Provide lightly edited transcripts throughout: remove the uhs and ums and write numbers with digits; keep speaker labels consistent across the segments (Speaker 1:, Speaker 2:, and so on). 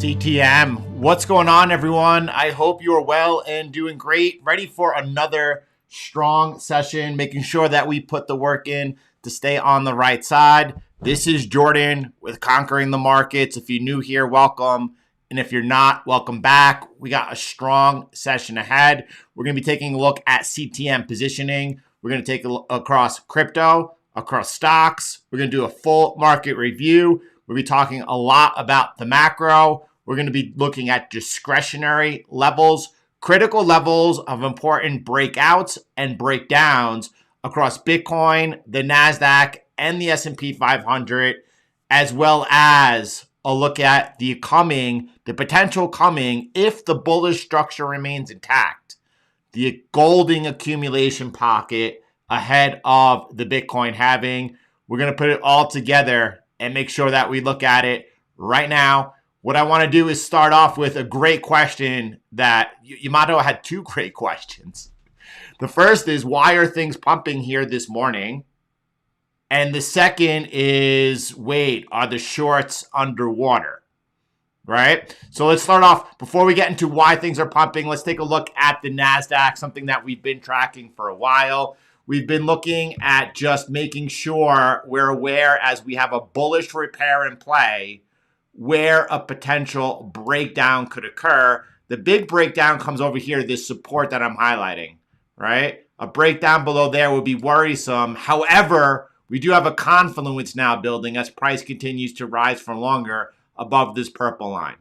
Speaker 1: CTM. What's going on, everyone? I hope you are well and doing great. Ready for another strong session, making sure that we put the work in to stay on the right side. This is Jordan with Conquering the Markets. If you're new here, welcome. And if you're not, welcome back. We got a strong session ahead. We're going to be taking a look at CTM positioning. We're going to take a look across crypto, across stocks. We're going to do a full market review. We'll be talking a lot about the macro. We're going to be looking at discretionary levels, critical levels of important breakouts and breakdowns across Bitcoin, the Nasdaq, and the S&P 500, as well as a look at the potential coming if the bullish structure remains intact, the golden accumulation pocket ahead of the Bitcoin halving. We're going to put it all together and make sure that we look at it right now. What I want to do is start off with a great question that Yamato had two great questions. The first is, why are things pumping here this morning? And the second is, wait, are the shorts underwater? Right? So let's start off, before we get into why things are pumping, let's take a look at the Nasdaq, something that we've been tracking for a while. We've been looking at just making sure we're aware as we have a bullish repair in play where a potential breakdown could occur. The big breakdown comes over here, this support that I'm highlighting, right? A breakdown below there would be worrisome. However, we do have a confluence now building as price continues to rise for longer above this purple line.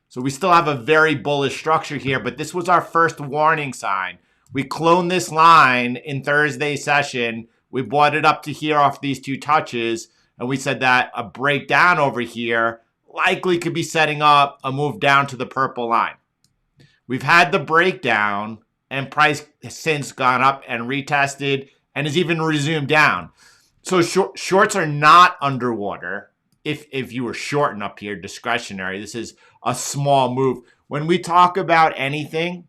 Speaker 1: So we still have a very bullish structure here, but this was our first warning sign. We cloned this line in Thursday's session. We brought it up to here off these two touches, and we said that a breakdown over here likely could be setting up a move down to the purple line. We've had the breakdown, and price has since gone up and retested and has even resumed down. So shorts are not underwater. If you were shorting up here, discretionary, this is a small move. When we talk about anything,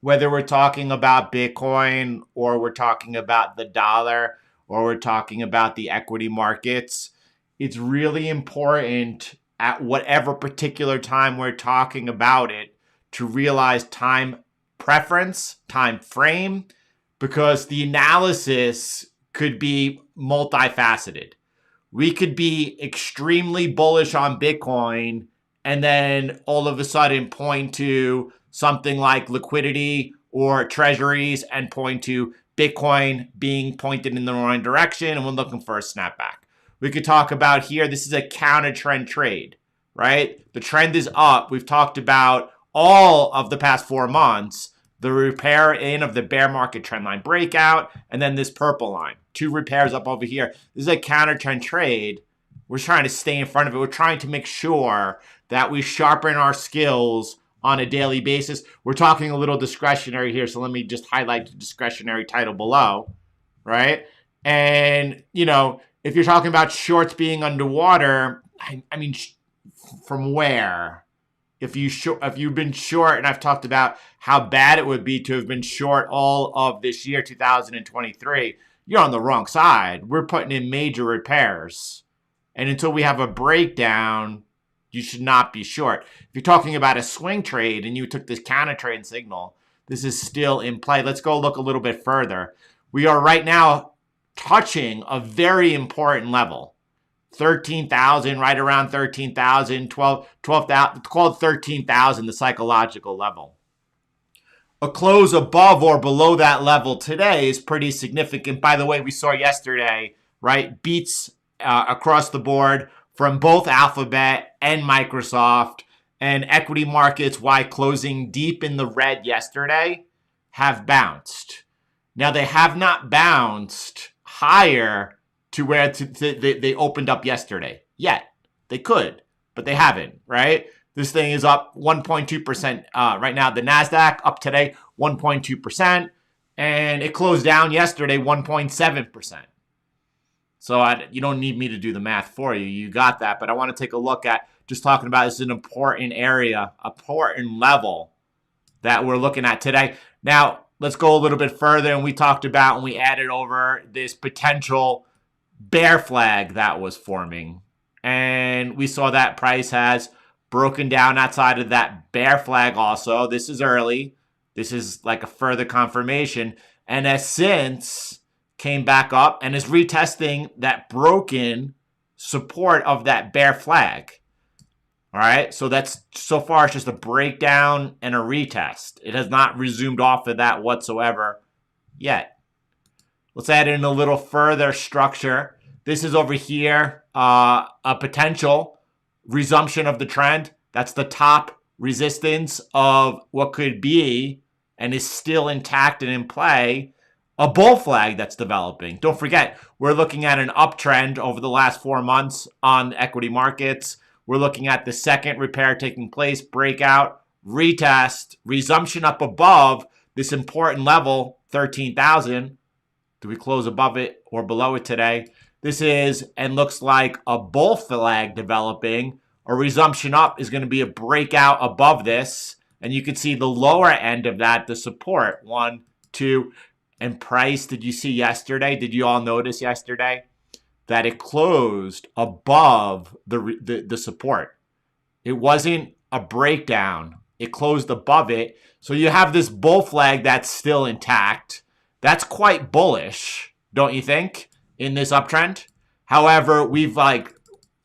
Speaker 1: whether we're talking about Bitcoin or we're talking about the dollar or we're talking about the equity markets, it's really important at whatever particular time we're talking about it to realize time preference, time frame, because the analysis could be multifaceted. We could be extremely bullish on Bitcoin and then all of a sudden point to something like liquidity or treasuries and point to Bitcoin being pointed in the wrong direction and we're looking for a snapback. We could talk about here, this is a counter trend trade, right? The trend is up. We've talked about all of the past 4 months, the repair in of the bear market trend line breakout, and then this purple line, 2 repairs up over here. This is a counter trend trade. We're trying to stay in front of it. We're trying to make sure that we sharpen our skills on a daily basis. We're talking a little discretionary here, so let me just highlight the discretionary title below, right? And, you know, if you're talking about shorts being underwater, I mean, from where? If you've been short, and I've talked about how bad it would be to have been short all of this year, 2023, you're on the wrong side. We're putting in major repairs. And until we have a breakdown, you should not be short. If you're talking about a swing trade and you took this counter trade signal, this is still in play. Let's go look a little bit further. We are right now touching a very important level. 13,000, right around 13,000, 12,000, called 13,000, the psychological level. A close above or below that level today is pretty significant. By the way, we saw yesterday, right, beats across the board from both Alphabet and Microsoft, and equity markets, while closing deep in the red yesterday, have bounced. Now, they have not bounced higher to where they opened up yesterday yet. They could, but they haven't, right? This thing is up 1.2% right now. The Nasdaq up today 1.2%, and it closed down yesterday 1.7%. So you don't need me to do the math for you. You got that. But I want to take a look at just talking about this is an important area, important level that we're looking at today. Now, let's go a little bit further. And we talked about and we added over this potential bear flag that was forming. And we saw that price has broken down outside of that bear flag also. This is early. This is like a further confirmation. And has since came back up and is retesting that broken support of that bear flag. All right. So that's so far it's just a breakdown and a retest. It has not resumed off of that whatsoever yet. Let's add in a little further structure. This is over here, a potential resumption of the trend. That's the top resistance of what could be and is still intact and in play, a bull flag that's developing. Don't forget, we're looking at an uptrend over the last 4 months on equity markets. We're looking at the second repair taking place, breakout, retest, resumption up above this important level, 13,000. Do we close above it or below it today? This is and looks like a bull flag developing. A resumption up is going to be a breakout above this. And you can see the lower end of that, the support. 1, 2, and price. Did you see yesterday? Did you all notice yesterday that it closed above the support? It wasn't a breakdown. It closed above it. So you have this bull flag that's still intact. That's quite bullish, don't you think, in this uptrend? However, we've like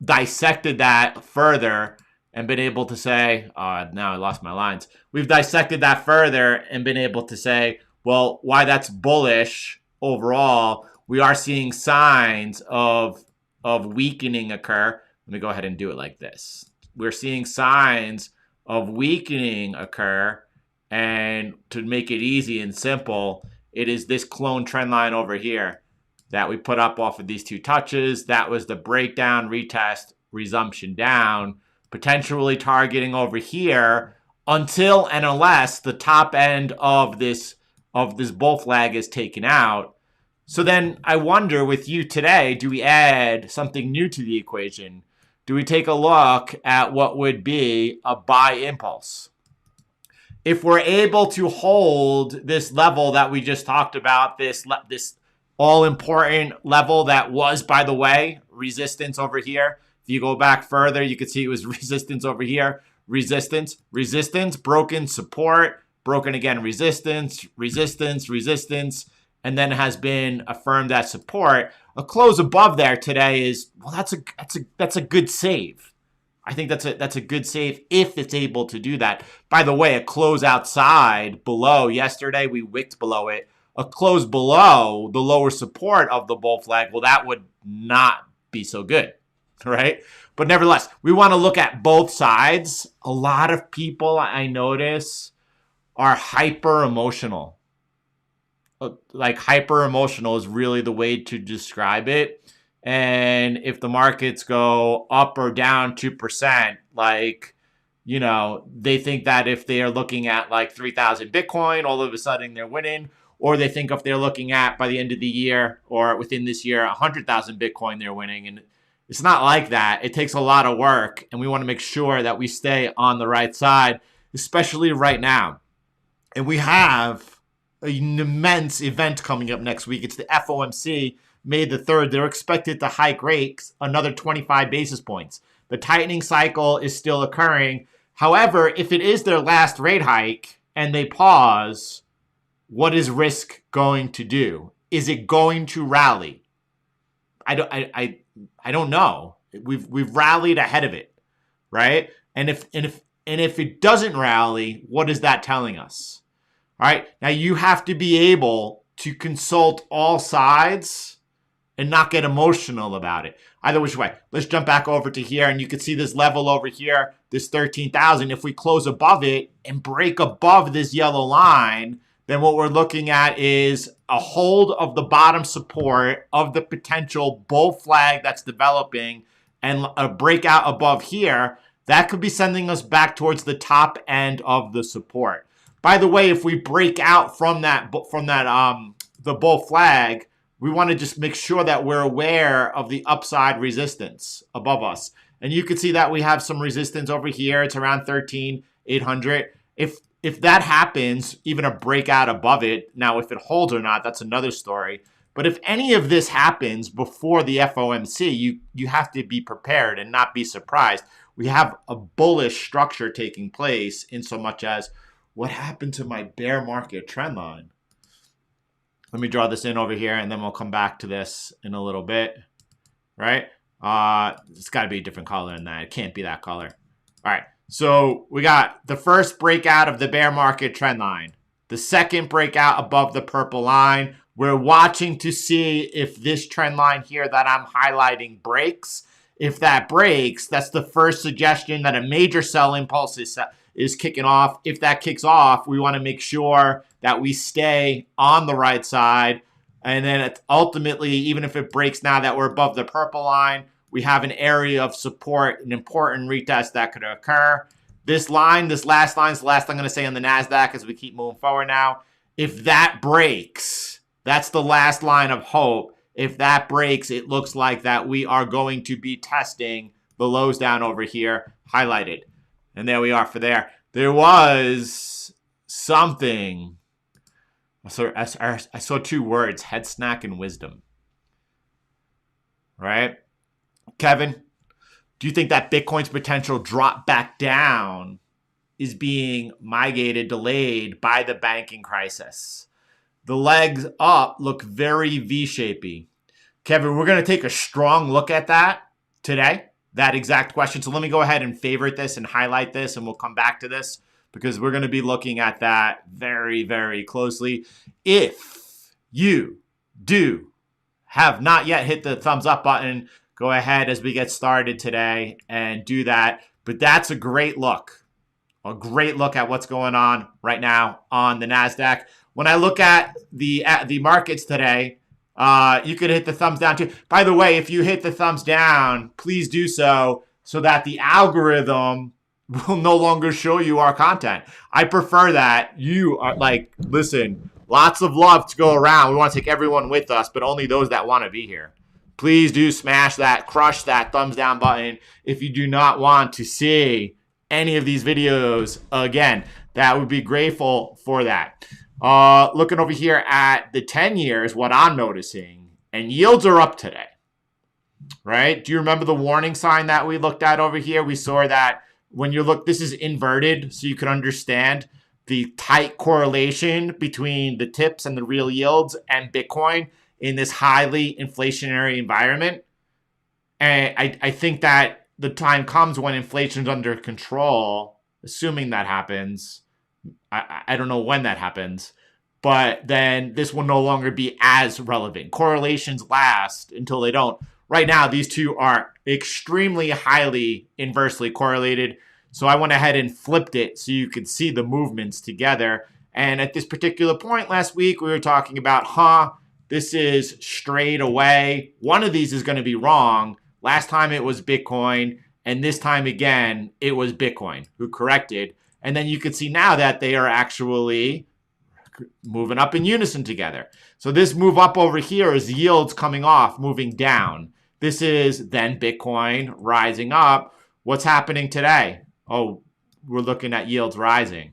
Speaker 1: dissected that further and been able to say, now I lost my lines. We've dissected that further and been able to say, well, why that's bullish overall. We are seeing signs of weakening occur. Let me go ahead and do it like this. We're seeing signs of weakening occur. And to make it easy and simple, it is this clone trend line over here that we put up off of these 2 touches. That was the breakdown, retest, resumption down, potentially targeting over here until and unless the top end of this bull flag is taken out. So then I wonder with you today, do we add something new to the equation? Do we take a look at what would be a buy impulse? If we're able to hold this level that we just talked about, this all-important level that was, by the way, resistance over here, If you go back further, you can see it was resistance over here. Resistance, resistance, broken support, broken again, resistance, resistance, resistance, and then has been affirmed as support. A close above there today is, well, that's a good save. I think that's a good save if it's able to do that. By the way, a close outside below yesterday, we wicked below it. A close below the lower support of the bull flag, well, that would not be so good, right? But nevertheless, we want to look at both sides. A lot of people, I notice, are hyper emotional. Like hyper emotional is really the way to describe it. And if the markets go up or down 2%, like, you know, they think that if they are looking at like 3,000 Bitcoin, all of a sudden they're winning. Or they think if they're looking at by the end of the year or within this year, 100,000 Bitcoin, they're winning. And it's not like that. It takes a lot of work. And we want to make sure that we stay on the right side, especially right now. And we have an immense event coming up next week. It's the FOMC, May the 3rd. They're expected to hike rates another 25 basis points. The tightening cycle is still occurring. However, if it is their last rate hike and they pause, what is risk going to do? Is it going to rally? I don't know. We've rallied ahead of it, right? And if it doesn't rally, what is that telling us? All right. Now you have to be able to consult all sides and not get emotional about it. Either which way. Let's jump back over to here, and you can see this level over here, this 13,000. If we close above it and break above this yellow line, then what we're looking at is a hold of the bottom support of the potential bull flag that's developing and a breakout above here. That could be sending us back towards the top end of the support. By the way, if we break out from the bull flag, we want to just make sure that we're aware of the upside resistance above us. And you can see that we have some resistance over here. It's around 13,800. If that happens, even a breakout above it, now if it holds or not, that's another story. But if any of this happens before the FOMC, you have to be prepared and not be surprised. We have a bullish structure taking place in so much as, what happened to my bear market trend line? Let me draw this in over here, and then we'll come back to this in a little bit, right? It's got to be a different color than that. It can't be that color. All right. So we got the first breakout of the bear market trend line, the second breakout above the purple line. We're watching to see if this trend line here that I'm highlighting breaks. If that breaks, that's the first suggestion that a major sell impulse is kicking off. If that kicks off, we want to make sure that we stay on the right side. And then ultimately, even if it breaks now that we're above the purple line, we have an area of support, an important retest that could occur. This line, this last line is the last I'm going to say on the Nasdaq as we keep moving forward now. If that breaks, that's the last line of hope. If that breaks, it looks like that we are going to be testing the lows down over here, highlighted. And there we are for there. There was something. I saw two words, head snack and wisdom. Right? Kevin, do you think that Bitcoin's potential drop back down is being migrated, delayed by the banking crisis? The legs up look very V-shapey. Kevin, we're going to take a strong look at that today, that exact question. So let me go ahead and favorite this and highlight this, and we'll come back to this because we're going to be looking at that very, very closely. If you do have not yet hit the thumbs up button, go ahead as we get started today and do that. But that's a great look at what's going on right now on the Nasdaq. When I look at the markets today, you could hit the thumbs down too. By the way, if you hit the thumbs down, please do so that the algorithm will no longer show you our content. I prefer that. You are like, listen, lots of love to go around. We want to take everyone with us, but only those that want to be here. Please do smash that, crush that thumbs down button if you do not want to see any of these videos again. That would be grateful for that. Looking over here at the 10 years, what I'm noticing, and yields are up today. right? Do you remember the warning sign that we looked at over here? We saw that when you look, this is inverted, so you can understand the tight correlation between the tips and the real yields and Bitcoin in this highly inflationary environment. And I think that the time comes when inflation's under control, assuming that happens. I don't know when that happens, but then this will no longer be as relevant. Correlations last until they don't. Right now, these two are extremely highly inversely correlated. So I went ahead and flipped it so you could see the movements together. And at this particular point last week, we were talking about, this is straight away. One of these is going to be wrong. Last time it was Bitcoin, and this time again, it was Bitcoin who corrected. And then you can see now that they are actually moving up in unison together. So this move up over here is yields coming off, moving down. This is then Bitcoin rising up. What's happening today? Oh, we're looking at yields rising.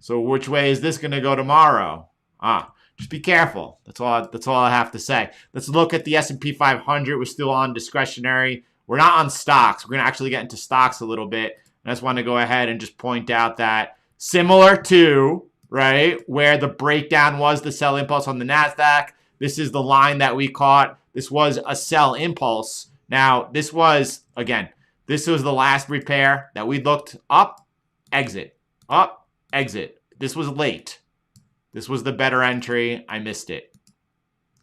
Speaker 1: So which way is this going to go tomorrow? Just be careful. That's all I have to say. Let's look at the S&P 500. We're still on discretionary. We're not on stocks. We're going to actually get into stocks a little bit. I just want to go ahead and just point out that similar to, right, where the breakdown was the sell impulse on the Nasdaq, this is the line that we caught. This was a sell impulse. Now, this was the last repair that we looked up, exit, up, exit. This was late. This was the better entry. I missed it.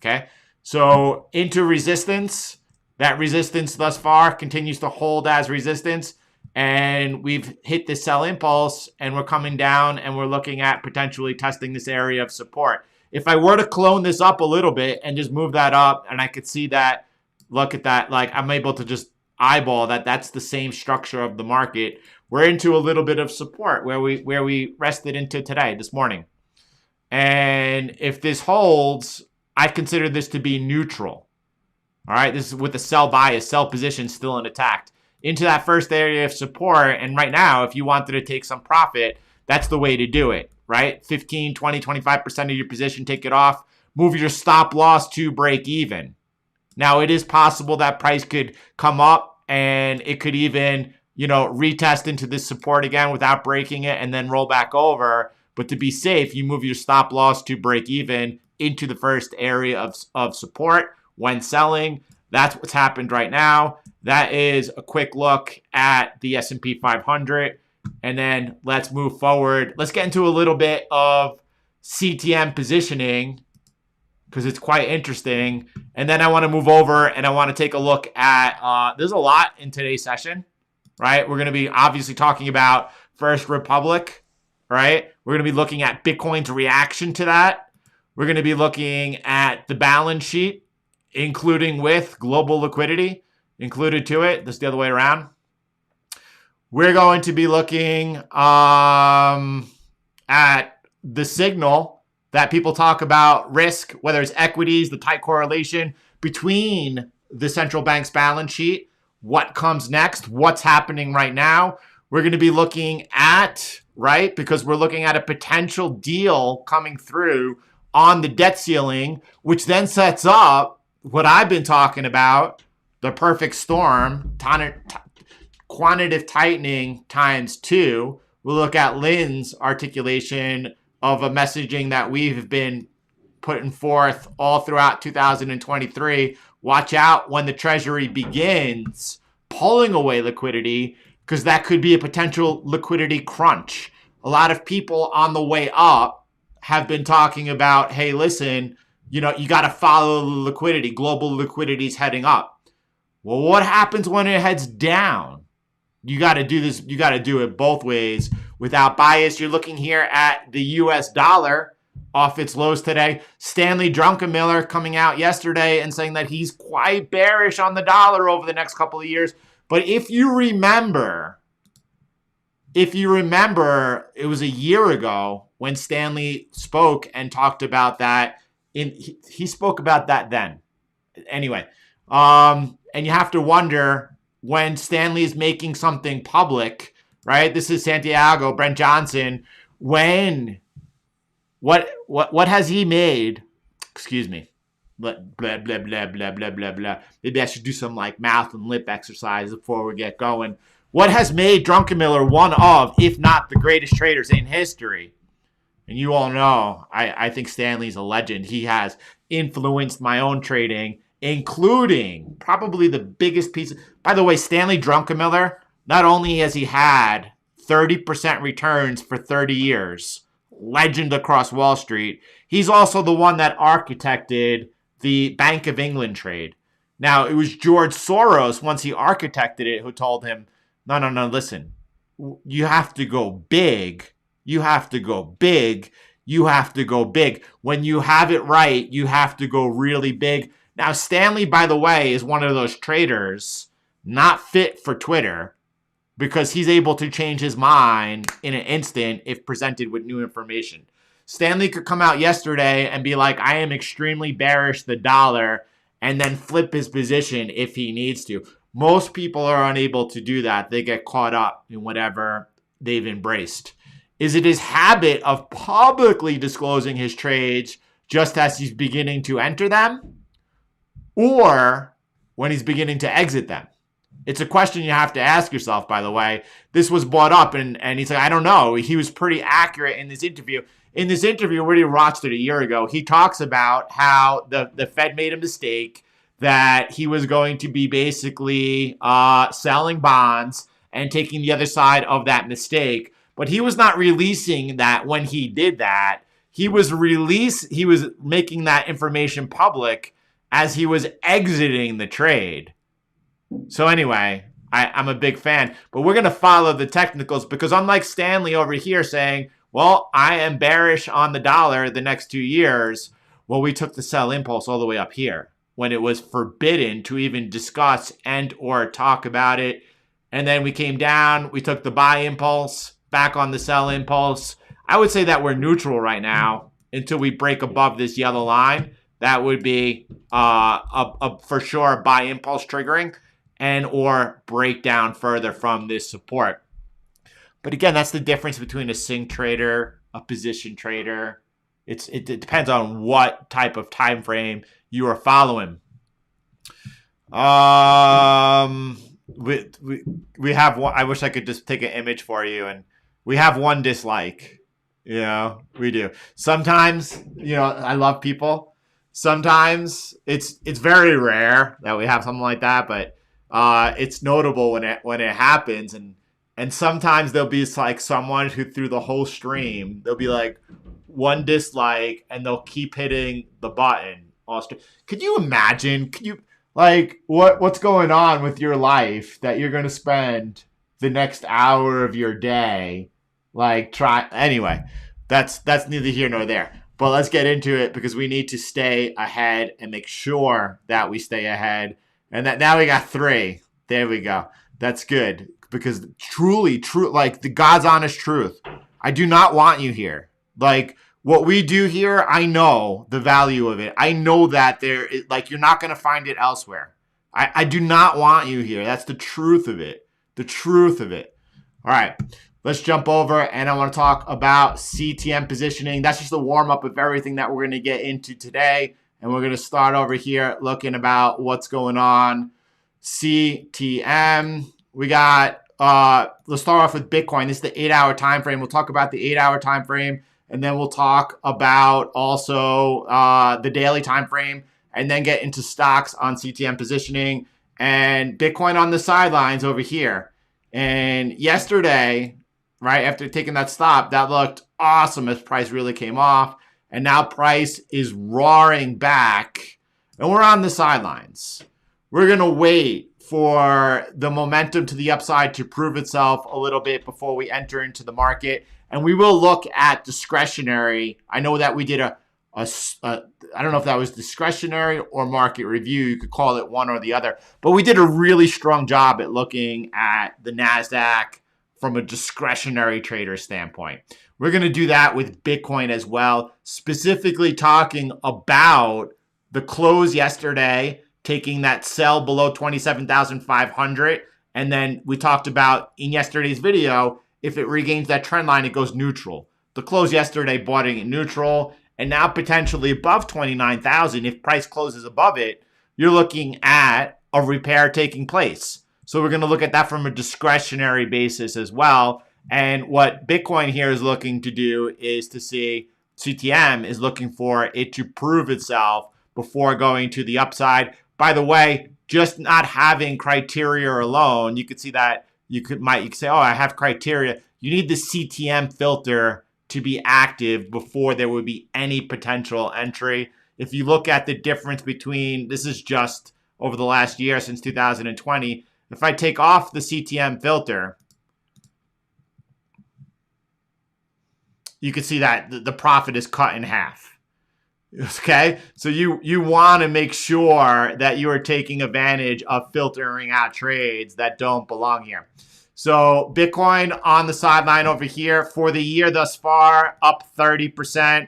Speaker 1: Okay. So into resistance. That resistance thus far continues to hold as resistance. And we've hit the sell impulse and we're coming down and we're looking at potentially testing this area of support. If I were to clone this up a little bit and just move that up and I could see that, look at that, like I'm able to just eyeball that that's the same structure of the market. We're into a little bit of support where we rested into today, this morning. And if this holds, I consider this to be neutral. All right, this is with the sell bias, sell position still intact. Into that first area of support. And right now, if you wanted to take some profit, that's the way to do it, right? 15, 20, 25% of your position, take it off. Move your stop loss to break even. Now, it is possible that price could come up and it could even, retest into this support again without breaking it and then roll back over. But to be safe, you move your stop loss to break even into the first area of support when selling. That's what's happened right now. That is a quick look at the S&P 500. And then let's move forward. Let's get into a little bit of CTM positioning because it's quite interesting. And then I want to move over and I want to take a look at, there's a lot in today's session, right? We're going to be obviously talking about First Republic, right? We're going to be looking at Bitcoin's reaction to that. We're going to be looking at the balance sheet, including with global liquidity included to it. This is the other way around. We're going to be looking at the signal that people talk about risk, whether it's equities, the tight correlation between the central bank's balance sheet, what comes next, what's happening right now. We're going to be looking at, right, because we're looking at a potential deal coming through on the debt ceiling, which then sets up what I've been talking about, the perfect storm, quantitative tightening times 2. We'll look at Lynn's articulation of a messaging that we've been putting forth all throughout 2023. Watch out when the Treasury begins pulling away liquidity, because that could be a potential liquidity crunch. A lot of people on the way up have been talking about, hey, listen, you got to follow the liquidity. Global liquidity is heading up. Well, what happens when it heads down? You got to do this. You got to do it both ways without bias. You're looking here at the US dollar off its lows today. Stanley Druckenmiller coming out yesterday and saying that he's quite bearish on the dollar over the next couple of years. But if you remember, it was a year ago when Stanley spoke and talked about that. He spoke about that then. Anyway, and you have to wonder when Stanley is making something public, right? This is Santiago, Brent Johnson. What has he made? Excuse me. blah, blah, blah, blah, blah, blah, blah, blah. Maybe I should do some like mouth and lip exercise before we get going. What has made Druckenmiller one of, if not the greatest traders in history? And you all know, I think Stanley's a legend. He has influenced my own trading, including probably the biggest piece. By the way, Stanley Druckenmiller, not only has he had 30% returns for 30 years, legend across Wall Street, he's also the one that architected the Bank of England trade. Now, it was George Soros, once he architected it, who told him, no, listen, you have to go big. You have to go big. You have to go big. When you have it right, you have to go really big. Now, Stanley, by the way, is one of those traders not fit for Twitter because he's able to change his mind in an instant if presented with new information. Stanley could come out yesterday and be like, I am extremely bearish the dollar, and then flip his position if he needs to. Most people are unable to do that. They get caught up in whatever they've embraced. Is it his habit of publicly disclosing his trades just as he's beginning to enter them? Or when he's beginning to exit them? It's a question you have to ask yourself, by the way. This was brought up, and he's like, I don't know. He was pretty accurate in this interview. In this interview, where he watched it a year ago, he talks about how the Fed made a mistake, that he was going to be basically selling bonds and taking the other side of that mistake. But he was not releasing that when he did that. He was making that information public as he was exiting the trade. So anyway, I'm a big fan. But we're going to follow the technicals because unlike Stanley over here saying, well, I am bearish on the dollar the next 2 years, well, we took the sell impulse all the way up here when it was forbidden to even discuss and or talk about it. And then we came down, we took the buy impulse, back on the sell impulse. I would say that we're neutral right now until we break above this yellow line. That would be for sure buy impulse triggering and or break down further from this support. But again, that's the difference between a swing trader, a position trader. It depends on what type of time frame you are following. We have one. I wish I could just take an image for you, and we have one dislike. You know, we do. Sometimes, you know, I love people. Sometimes it's very rare that we have something like that, but it's notable when it happens. And sometimes there'll be like someone who through the whole stream, there'll be like one dislike, and they'll keep hitting the button. Could you imagine? Could you like what's going on with your life that you're going to spend the next hour of your day? Anyway, that's neither here nor there. But let's get into it because we need to stay ahead and make sure that we stay ahead. And that now we got 3. There we go. That's good because truly, like the God's honest truth, I do not want you here. Like what we do here, I know the value of it. I know that you're not going to find it elsewhere. I do not want you here. That's the truth of it. The truth of it. All right. Let's jump over, and I want to talk about CTM positioning. That's just a warm-up of everything that we're going to get into today, and we're going to start over here looking about what's going on. CTM, we got, let's start off with Bitcoin. This is the 8-hour time frame. We'll talk about the 8-hour time frame, and then we'll talk about also the daily time frame, and then get into stocks on CTM positioning, and Bitcoin on the sidelines over here. And yesterday, right after taking that stop, that looked awesome as price really came off. And now price is roaring back. And we're on the sidelines. We're going to wait for the momentum to the upside to prove itself a little bit before we enter into the market. And we will look at discretionary. I know that we did I don't know if that was discretionary or market review. You could call it one or the other. But we did a really strong job at looking at the Nasdaq from a discretionary trader standpoint. We're going to do that with Bitcoin as well, specifically talking about the close yesterday, taking that sell below 27,500. And then we talked about in yesterday's video, if it regains that trend line, it goes neutral. The close yesterday bought it neutral, and now potentially above 29,000. If price closes above it, you're looking at a repair taking place. So we're going to look at that from a discretionary basis as well. And what Bitcoin here is looking to do is to see CTM is looking for it to prove itself before going to the upside. By the way, just not having criteria alone, you could see that you could say, oh, I have criteria. You need the CTM filter to be active before there would be any potential entry. If you look at the difference between, this is just over the last year since 2020, if I take off the CTM filter, you can see that the profit is cut in half. Okay, so you want to make sure that you are taking advantage of filtering out trades that don't belong here. So Bitcoin on the sideline over here for the year thus far, up 30%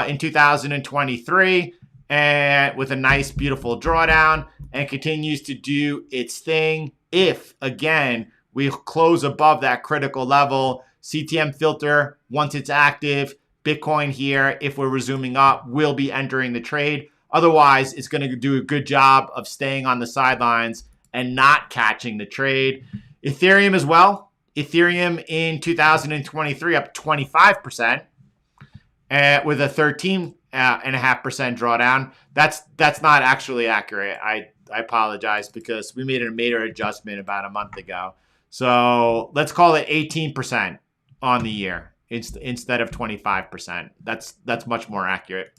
Speaker 1: in 2023, and with a nice, beautiful drawdown, and continues to do its thing. If, again, we close above that critical level, CTM filter, once it's active, Bitcoin here, if we're resuming up, will be entering the trade. Otherwise, it's going to do a good job of staying on the sidelines and not catching the trade. Ethereum as well. Ethereum in 2023 up 25% with a 13.5% drawdown. That's not actually accurate. I apologize because we made a major adjustment about a month ago. So let's call it 18% on the year instead of 25%. That's much more accurate.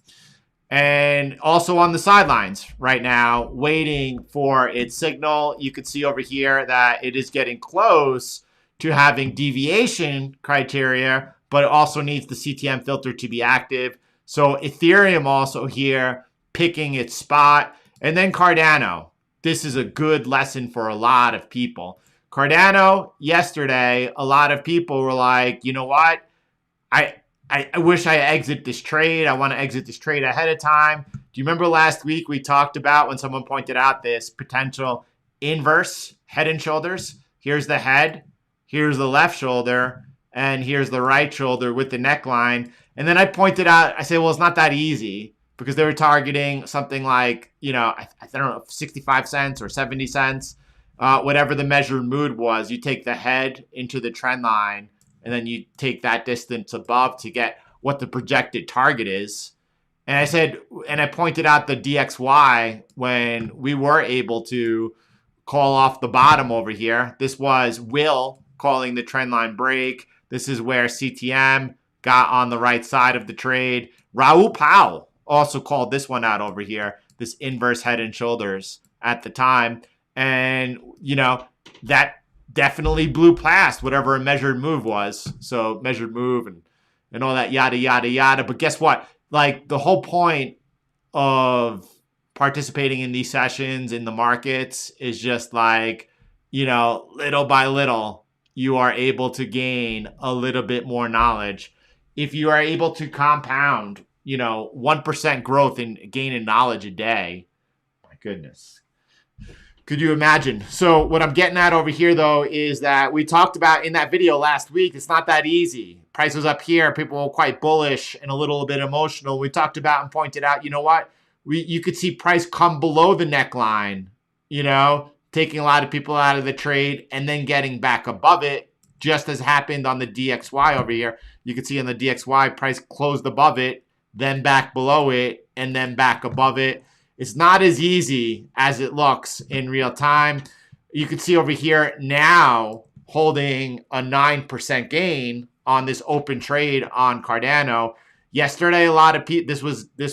Speaker 1: And also on the sidelines right now, waiting for its signal. You can see over here that it is getting close to having deviation criteria, but it also needs the CTM filter to be active. So Ethereum also here picking its spot. And then Cardano. This is a good lesson for a lot of people. Cardano, yesterday, a lot of people were like, you know what? I wish I exit this trade. I want to exit this trade ahead of time. Do you remember last week we talked about when someone pointed out this potential inverse head and shoulders? Here's the head, here's the left shoulder, and here's the right shoulder with the neckline. And then I pointed out, I said, well, it's not that easy because they were targeting something like, I don't know, 65 cents or 70 cents, whatever the measured mood was. You take the head into the trend line, and then you take that distance above to get what the projected target is. And I said, and I pointed out the DXY when we were able to call off the bottom over here. This was Will calling the trend line break. This is where CTM got on the right side of the trade. Raoul Pal also called this one out over here, this inverse head and shoulders at the time. And, that definitely blew past whatever a measured move was. So measured move and all that yada, yada, yada. But guess what? Like the whole point of participating in these sessions in the markets is just like, little by little, you are able to gain a little bit more knowledge. If you are able to compound, 1% growth in gain in knowledge a day, my goodness. Could you imagine? So what I'm getting at over here, though, is that we talked about in that video last week, it's not that easy. Price was up here. People were quite bullish and a little bit emotional. We talked about and pointed out, you know what? You could see price come below the neckline, taking a lot of people out of the trade and then getting back above it, just as happened on the DXY over here. You can see on the DXY, price closed above it, then back below it, and then back above it. It's not as easy as it looks in real time. You can see over here now holding a 9% gain on this open trade on Cardano. Yesterday, a lot of people, this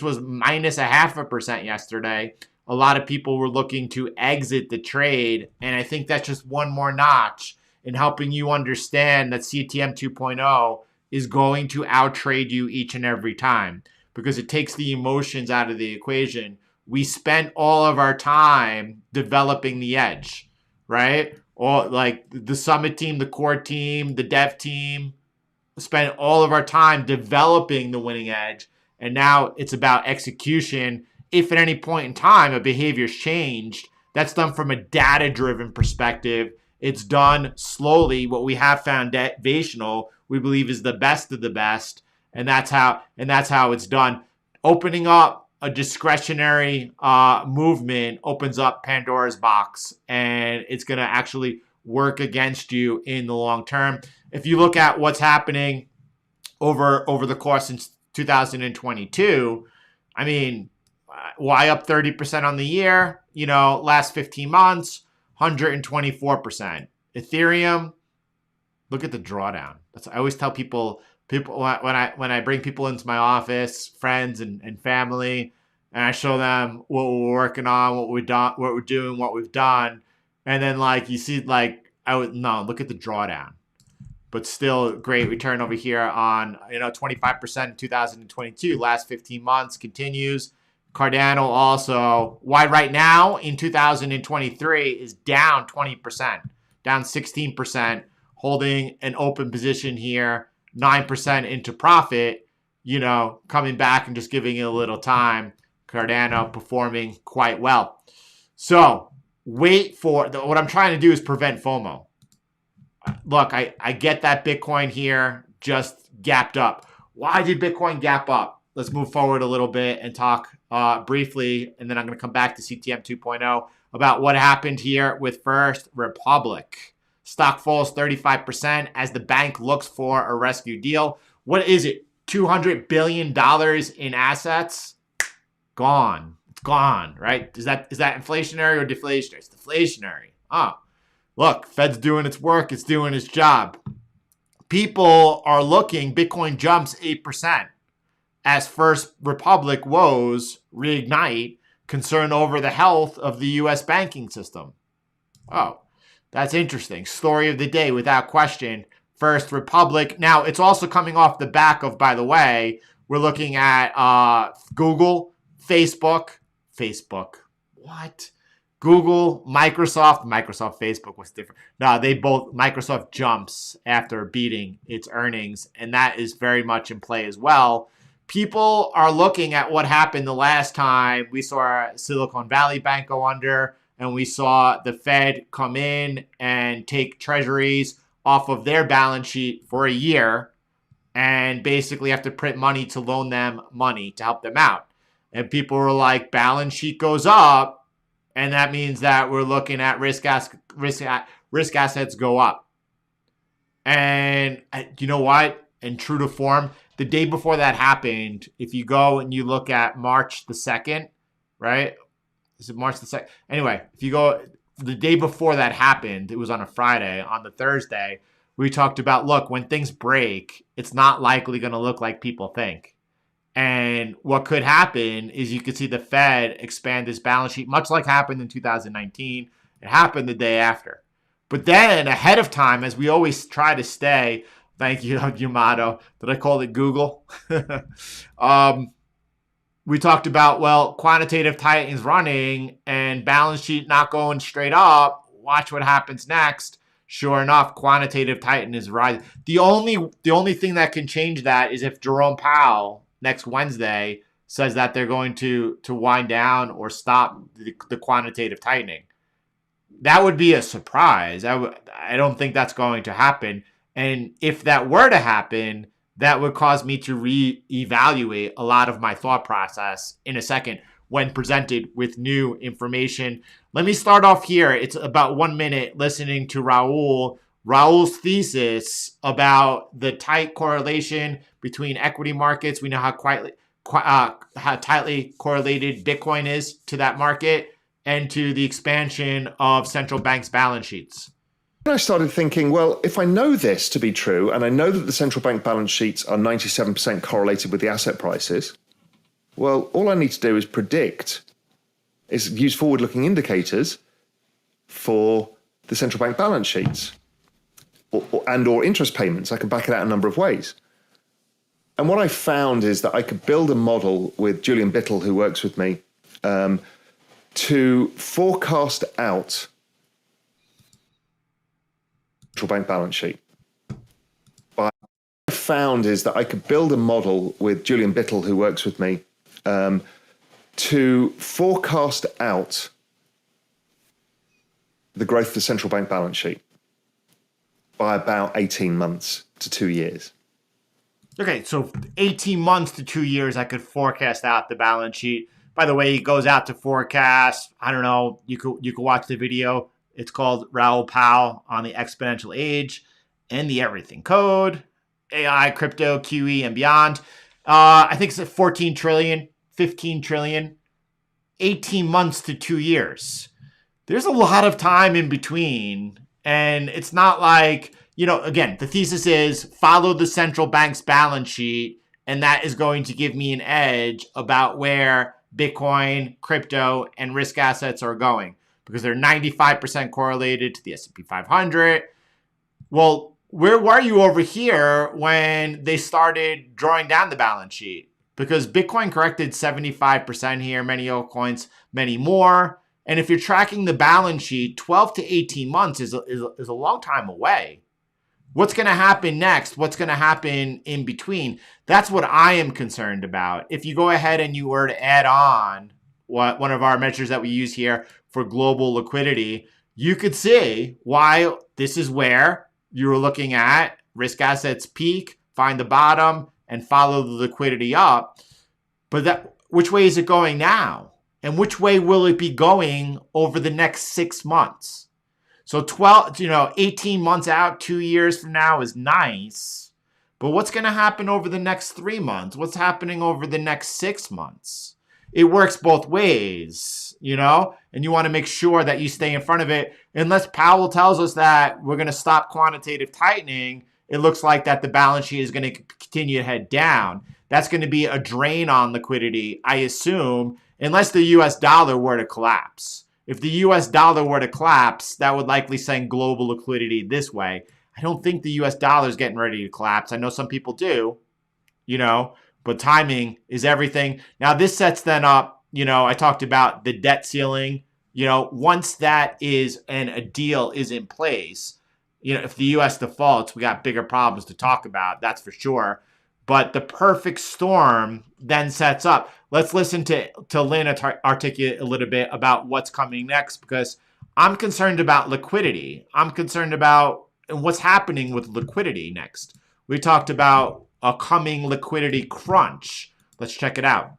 Speaker 1: was minus 0.5% yesterday. A lot of people were looking to exit the trade. And I think that's just one more notch in helping you understand that CTM 2.0 is going to outtrade you each and every time because it takes the emotions out of the equation. We spent all of our time developing the edge, right? Or like the summit team, the core team, the dev team, spent all of our time developing the winning edge. And now it's about execution. If at any point in time a behavior's changed, that's done from a data-driven perspective. It's done slowly. What we have foundational, we believe is the best of the best. And that's how it's done. opening up a discretionary movement opens up Pandora's box, and it's going to actually work against you in the long term. If you look at what's happening over the course since 2022, I mean, why up 30% on the year? Last 15 months, 124%. Ethereum, look at the drawdown. I always tell people when I bring people into my office, friends and family, and I show them what we're working on, what we're doing, what we've done, and then you see look at the drawdown. But still great return over here on 25% in 2022. Last 15 months continues. Cardano also, why right now in 2023 is down 20%, down 16%, holding an open position here, 9% into profit, coming back and just giving it a little time. Cardano performing quite well. So wait for, what I'm trying to do is prevent FOMO. Look, I get that Bitcoin here just gapped up. Why did Bitcoin gap up? Let's move forward a little bit and talk briefly, and then I'm going to come back to CTM 2.0 about what happened here with First Republic. Stock falls 35% as the bank looks for a rescue deal. What is it? $200 billion in assets? Gone. It's gone, right? Is that inflationary or deflationary? It's deflationary. Oh. Look, Fed's doing its work. It's doing its job. People are looking. Bitcoin jumps 8% as First Republic woes reignite concern over the health of the U.S. banking system. Oh, that's interesting. Story of the day, without question. First Republic. Now, it's also coming off the back of, by the way, we're looking at Google, Facebook. What? Google, Microsoft, Facebook was different. No, Microsoft jumps after beating its earnings, and that is very much in play as well. People are looking at what happened the last time we saw Silicon Valley Bank go under, and we saw the Fed come in and take treasuries off of their balance sheet for a year and basically have to print money to loan them money to help them out. And people were like, balance sheet goes up, and that means that we're looking at risk assets go up. And you know what? And true to form, the day before that happened, if you go and you look at March the 2nd, right? Is it March the 2nd? Anyway, if you go the day before that happened, it was on a Friday. On the Thursday, we talked about, look, when things break, it's not likely going to look like people think. And what could happen is you could see the Fed expand this balance sheet, much like happened in 2019. It happened the day after. But then ahead of time, as we always try to stay, thank you, Yamato, did I call it Google? We talked about, quantitative tightening is running and balance sheet not going straight up. Watch what happens next. Sure enough, quantitative tightening is rising. The only thing that can change that is if Jerome Powell next Wednesday says that they're going to wind down or stop the quantitative tightening. That would be a surprise. I don't think that's going to happen. And if that were to happen, that would cause me to reevaluate a lot of my thought process in a second when presented with new information. Let me start off here. It's about 1 minute listening to Raul's thesis about the tight correlation between equity markets. We know how tightly correlated Bitcoin is to that market and to the expansion of central banks' balance sheets.
Speaker 2: I started thinking, well, if I know this to be true, and I know that the central bank balance sheets are 97% correlated with the asset prices, well, all I need to do is use forward-looking indicators for the central bank balance sheets or interest payments. I can back it out a number of ways. And what I found is that I could build a model with Julian Bittle, who works with me, to forecast out central bank balance sheet. What I found is that I could build a model with Julian Bittle, who works with me, to forecast out the growth of the central bank balance sheet by about 18 months to 2 years.
Speaker 1: Okay, so 18 months to 2 years, I could forecast out the balance sheet. By the way, it goes out to forecast. I don't know. You could watch the video. It's called Raoul Pal on the exponential age and the everything code, AI, crypto, QE, and beyond. I think it's at 14 trillion, 15 trillion, 18 months to 2 years. There's a lot of time in between. And it's not like, again, the thesis is follow the central bank's balance sheet, and that is going to give me an edge about where Bitcoin, crypto, and risk assets are going because they're 95% correlated to the S&P 500. Well, where were you over here when they started drawing down the balance sheet? Because Bitcoin corrected 75% here, many altcoins, many more. And if you're tracking the balance sheet, 12 to 18 months is a long time away. What's going to happen next? What's going to happen in between? That's what I am concerned about. If you go ahead and you were to add on one of our measures that we use here for global liquidity, you could see why this is where you're looking at risk assets peak, find the bottom, and follow the liquidity up. But which way is it going now? And which way will it be going over the next 6 months? So 18 months out, 2 years from now is nice. But what's going to happen over the next 3 months? What's happening over the next 6 months? It works both ways, and you want to make sure that you stay in front of it. Unless Powell tells us that we're going to stop quantitative tightening, it looks like that the balance sheet is going to continue to head down. That's going to be a drain on liquidity, I assume, unless the US dollar were to collapse. If the US dollar were to collapse, that would likely send global liquidity this way. I don't think the US dollar is getting ready to collapse. I know some people do, but timing is everything. Now, this sets then up, I talked about the debt ceiling. Once that is and a deal is in place, if the US defaults, we got bigger problems to talk about, that's for sure. But the perfect storm then sets up. Let's listen to Lynn articulate a little bit about what's coming next, because I'm concerned about liquidity. I'm concerned about what's happening with liquidity next. We talked about a coming liquidity crunch. Let's check it out.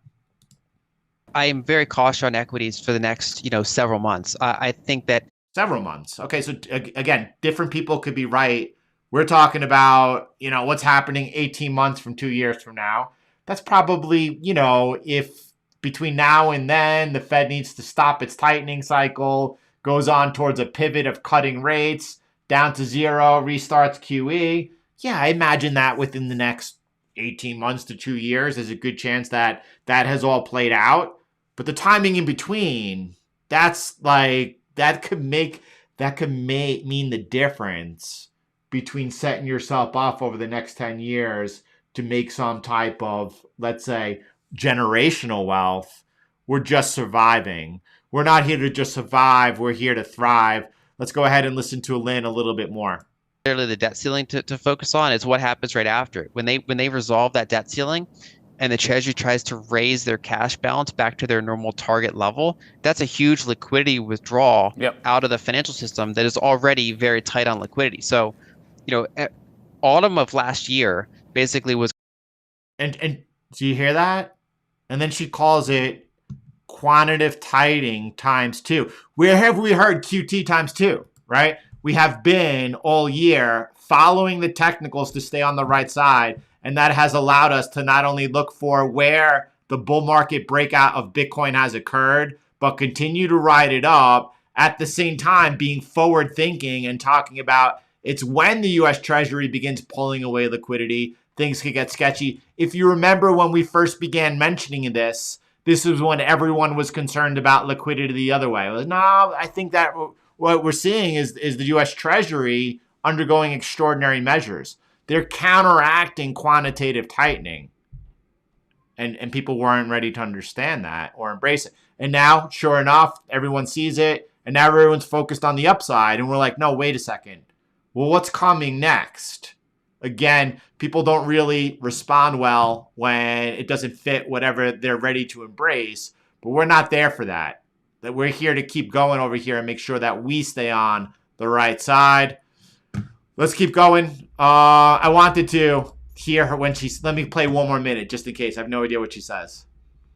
Speaker 3: I am very cautious on equities for the next, several months. I think that
Speaker 1: several months. Okay, so again, different people could be right. We're talking about, what's happening 18 months from 2 years from now. That's probably, if between now and then the Fed needs to stop its tightening cycle, goes on towards a pivot of cutting rates down to zero, restarts QE. Yeah, I imagine that within the next 18 months to 2 years, there's a good chance that that has all played out. But the timing in between, that could mean the difference between setting yourself up over the next 10 years to make some type of, let's say, generational wealth. We're just surviving. We're not here to just survive. We're here to thrive. Let's go ahead and listen to Lynn a little bit more.
Speaker 3: Clearly, the debt ceiling to focus on is what happens right after. When they resolve that debt ceiling and the Treasury tries to raise their cash balance back to their normal target level, that's a huge liquidity withdrawal out of the financial system that is already very tight on liquidity. So, autumn of last year basically was.
Speaker 1: And do you hear that? And then she calls it quantitative tightening times 2. Where have we heard QT times 2, right? We have been all year following the technicals to stay on the right side. And that has allowed us to not only look for where the bull market breakout of Bitcoin has occurred, but continue to ride it up at the same time being forward thinking and talking about it's when the US Treasury begins pulling away liquidity, things could get sketchy. If you remember when we first began mentioning this was when everyone was concerned about liquidity the other way. No, I think that what we're seeing is the US Treasury undergoing extraordinary measures. They're counteracting quantitative tightening. And people weren't ready to understand that or embrace it. And now, sure enough, everyone sees it. And now everyone's focused on the upside. And we're like, no, wait a second. Well, what's coming next? Again, people don't really respond well when it doesn't fit whatever they're ready to embrace. But we're not there for that. That we're here to keep going over here and make sure that we stay on the right side. Let's keep going. I wanted to hear her when she's, let me play one more minute just in case. I have no idea what she says.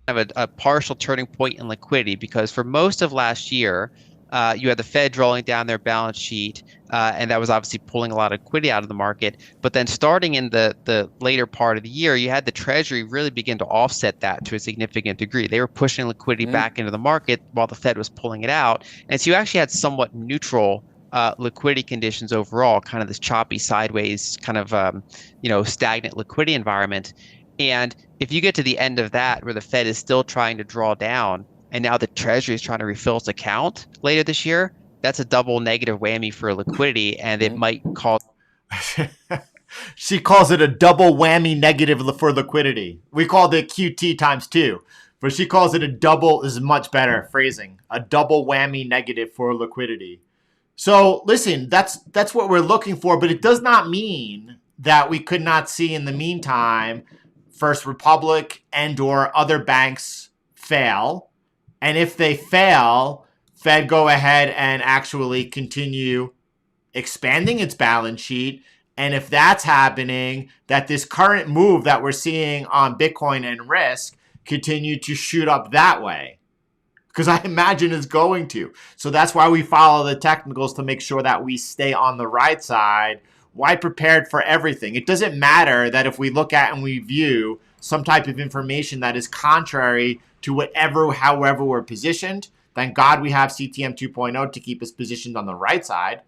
Speaker 3: Have a partial turning point in liquidity because for most of last year, you had the Fed drawing down their balance sheet, and that was obviously pulling a lot of liquidity out of the market. But then starting in the later part of the year, you had the Treasury really begin to offset that to a significant degree. They were pushing liquidity back into the market while the Fed was pulling it out. And so you actually had somewhat neutral liquidity conditions overall, kind of this choppy sideways kind of stagnant liquidity environment. And if you get to the end of that where the Fed is still trying to draw down and now the Treasury is trying to refill its account later this year, that's a double negative whammy for liquidity, and it might cause.
Speaker 1: She calls it a double whammy negative for liquidity. We called it QT times 2, but she calls it a double, is much better phrasing, a double whammy negative for liquidity. So listen, that's what we're looking for, but it does not mean that we could not see in the meantime First Republic and or other banks fail. And if they fail, Fed go ahead and actually continue expanding its balance sheet. And if that's happening, that this current move that we're seeing on Bitcoin and risk continue to shoot up that way. Because I imagine it's going to. So that's why we follow the technicals to make sure that we stay on the right side. Why prepared for everything? It doesn't matter that if we look at and we view some type of information that is contrary to however we're positioned. Thank God we have CTM 2.0 to keep us positioned on the right side.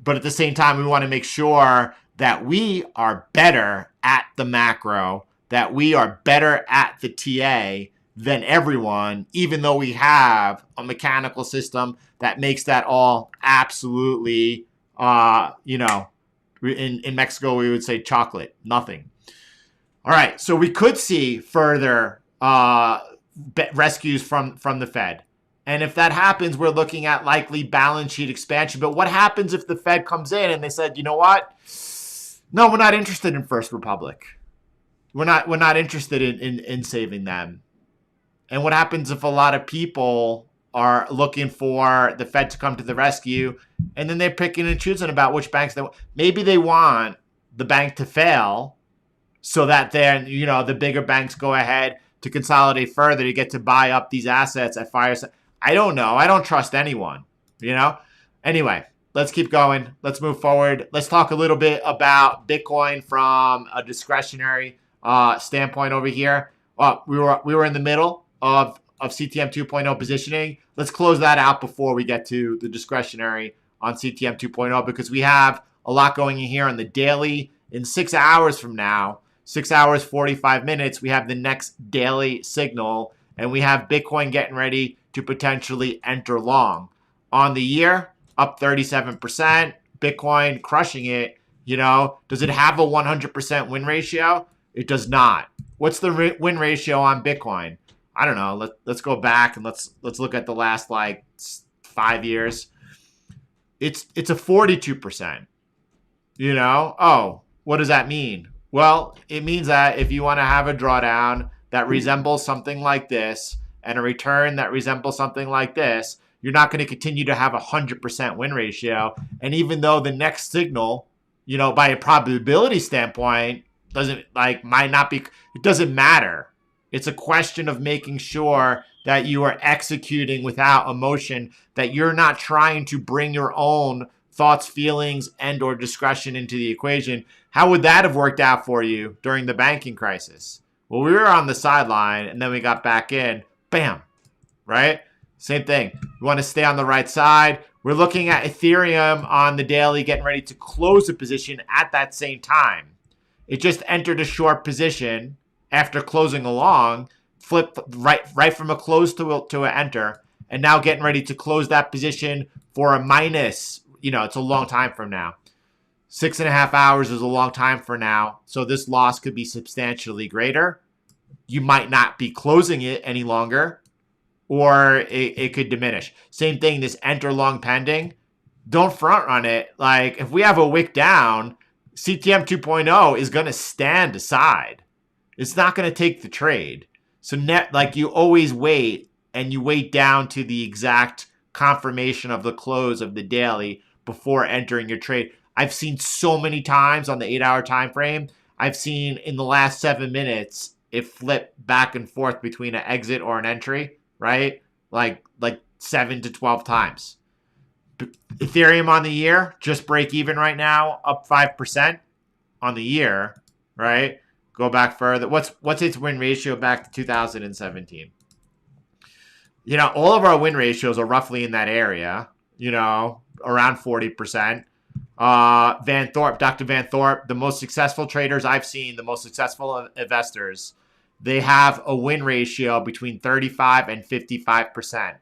Speaker 1: But at the same time, we want to make sure that we are better at the macro, that we are better at the TA than everyone, even though we have a mechanical system that makes that all absolutely, in Mexico, we would say chocolate, nothing. All right, so we could see further rescues from the Fed. And if that happens, we're looking at likely balance sheet expansion. But what happens if the Fed comes in and they said, you know what? No, we're not interested in First Republic. We're not interested in saving them. And what happens if a lot of people are looking for the Fed to come to the rescue, and then they're picking and choosing about which banks they want? Maybe they want the bank to fail so that then, the bigger banks go ahead to consolidate further to get to buy up these assets at fire. I don't know. I don't trust anyone, Anyway, let's keep going. Let's move forward. Let's talk a little bit about Bitcoin from a discretionary standpoint over here. We were in the middle of CTM 2.0 positioning. Let's close that out before we get to the discretionary on CTM 2.0 because we have a lot going in here on the daily. In 6 hours from now, 6 hours, 45 minutes, we have the next daily signal, and we have Bitcoin getting ready to potentially enter long. On the year, up 37%, Bitcoin crushing it. Does it have a 100% win ratio? It does not. What's the win ratio on Bitcoin? I don't know. Let's go back and let's look at the last 5 years. It's a 42%. Oh, what does that mean? Well, it means that if you want to have a drawdown that resembles something like this and a return that resembles something like this, you're not going to continue to have a 100% win ratio. And even though the next signal, by a probability standpoint, might not be, it doesn't matter. It's a question of making sure that you are executing without emotion, that you're not trying to bring your own thoughts, feelings, and or discretion into the equation. How would that have worked out for you during the banking crisis? Well, we were on the sideline and then we got back in. Bam. Right? Same thing. We want to stay on the right side. We're looking at Ethereum on the daily, getting ready to close the position at that same time. It just entered a short position after closing along, flipped right from a close to an enter, and now getting ready to close that position for a minus. It's a long time from now. 6.5 hours is a long time for now. So this loss could be substantially greater. You might not be closing it any longer, or it could diminish. Same thing, this enter long pending. Don't front run it. If we have a wick down, CTM 2.0 is going to stand aside. It's not going to take the trade. So you always wait, and you wait down to the exact confirmation of the close of the daily before entering your trade. I've seen so many times on the 8-hour time frame. I've seen in the last 7 minutes it flip back and forth between an exit or an entry, right? Like 7 to 12 times. Ethereum on the year, just break even right now, up 5% on the year, right? Go back further. What's its win ratio back to 2017? All of our win ratios are roughly in that area, around 40%. Dr. Van Thorpe, the most successful traders I've seen, the most successful investors, they have a win ratio between 35 and 55%.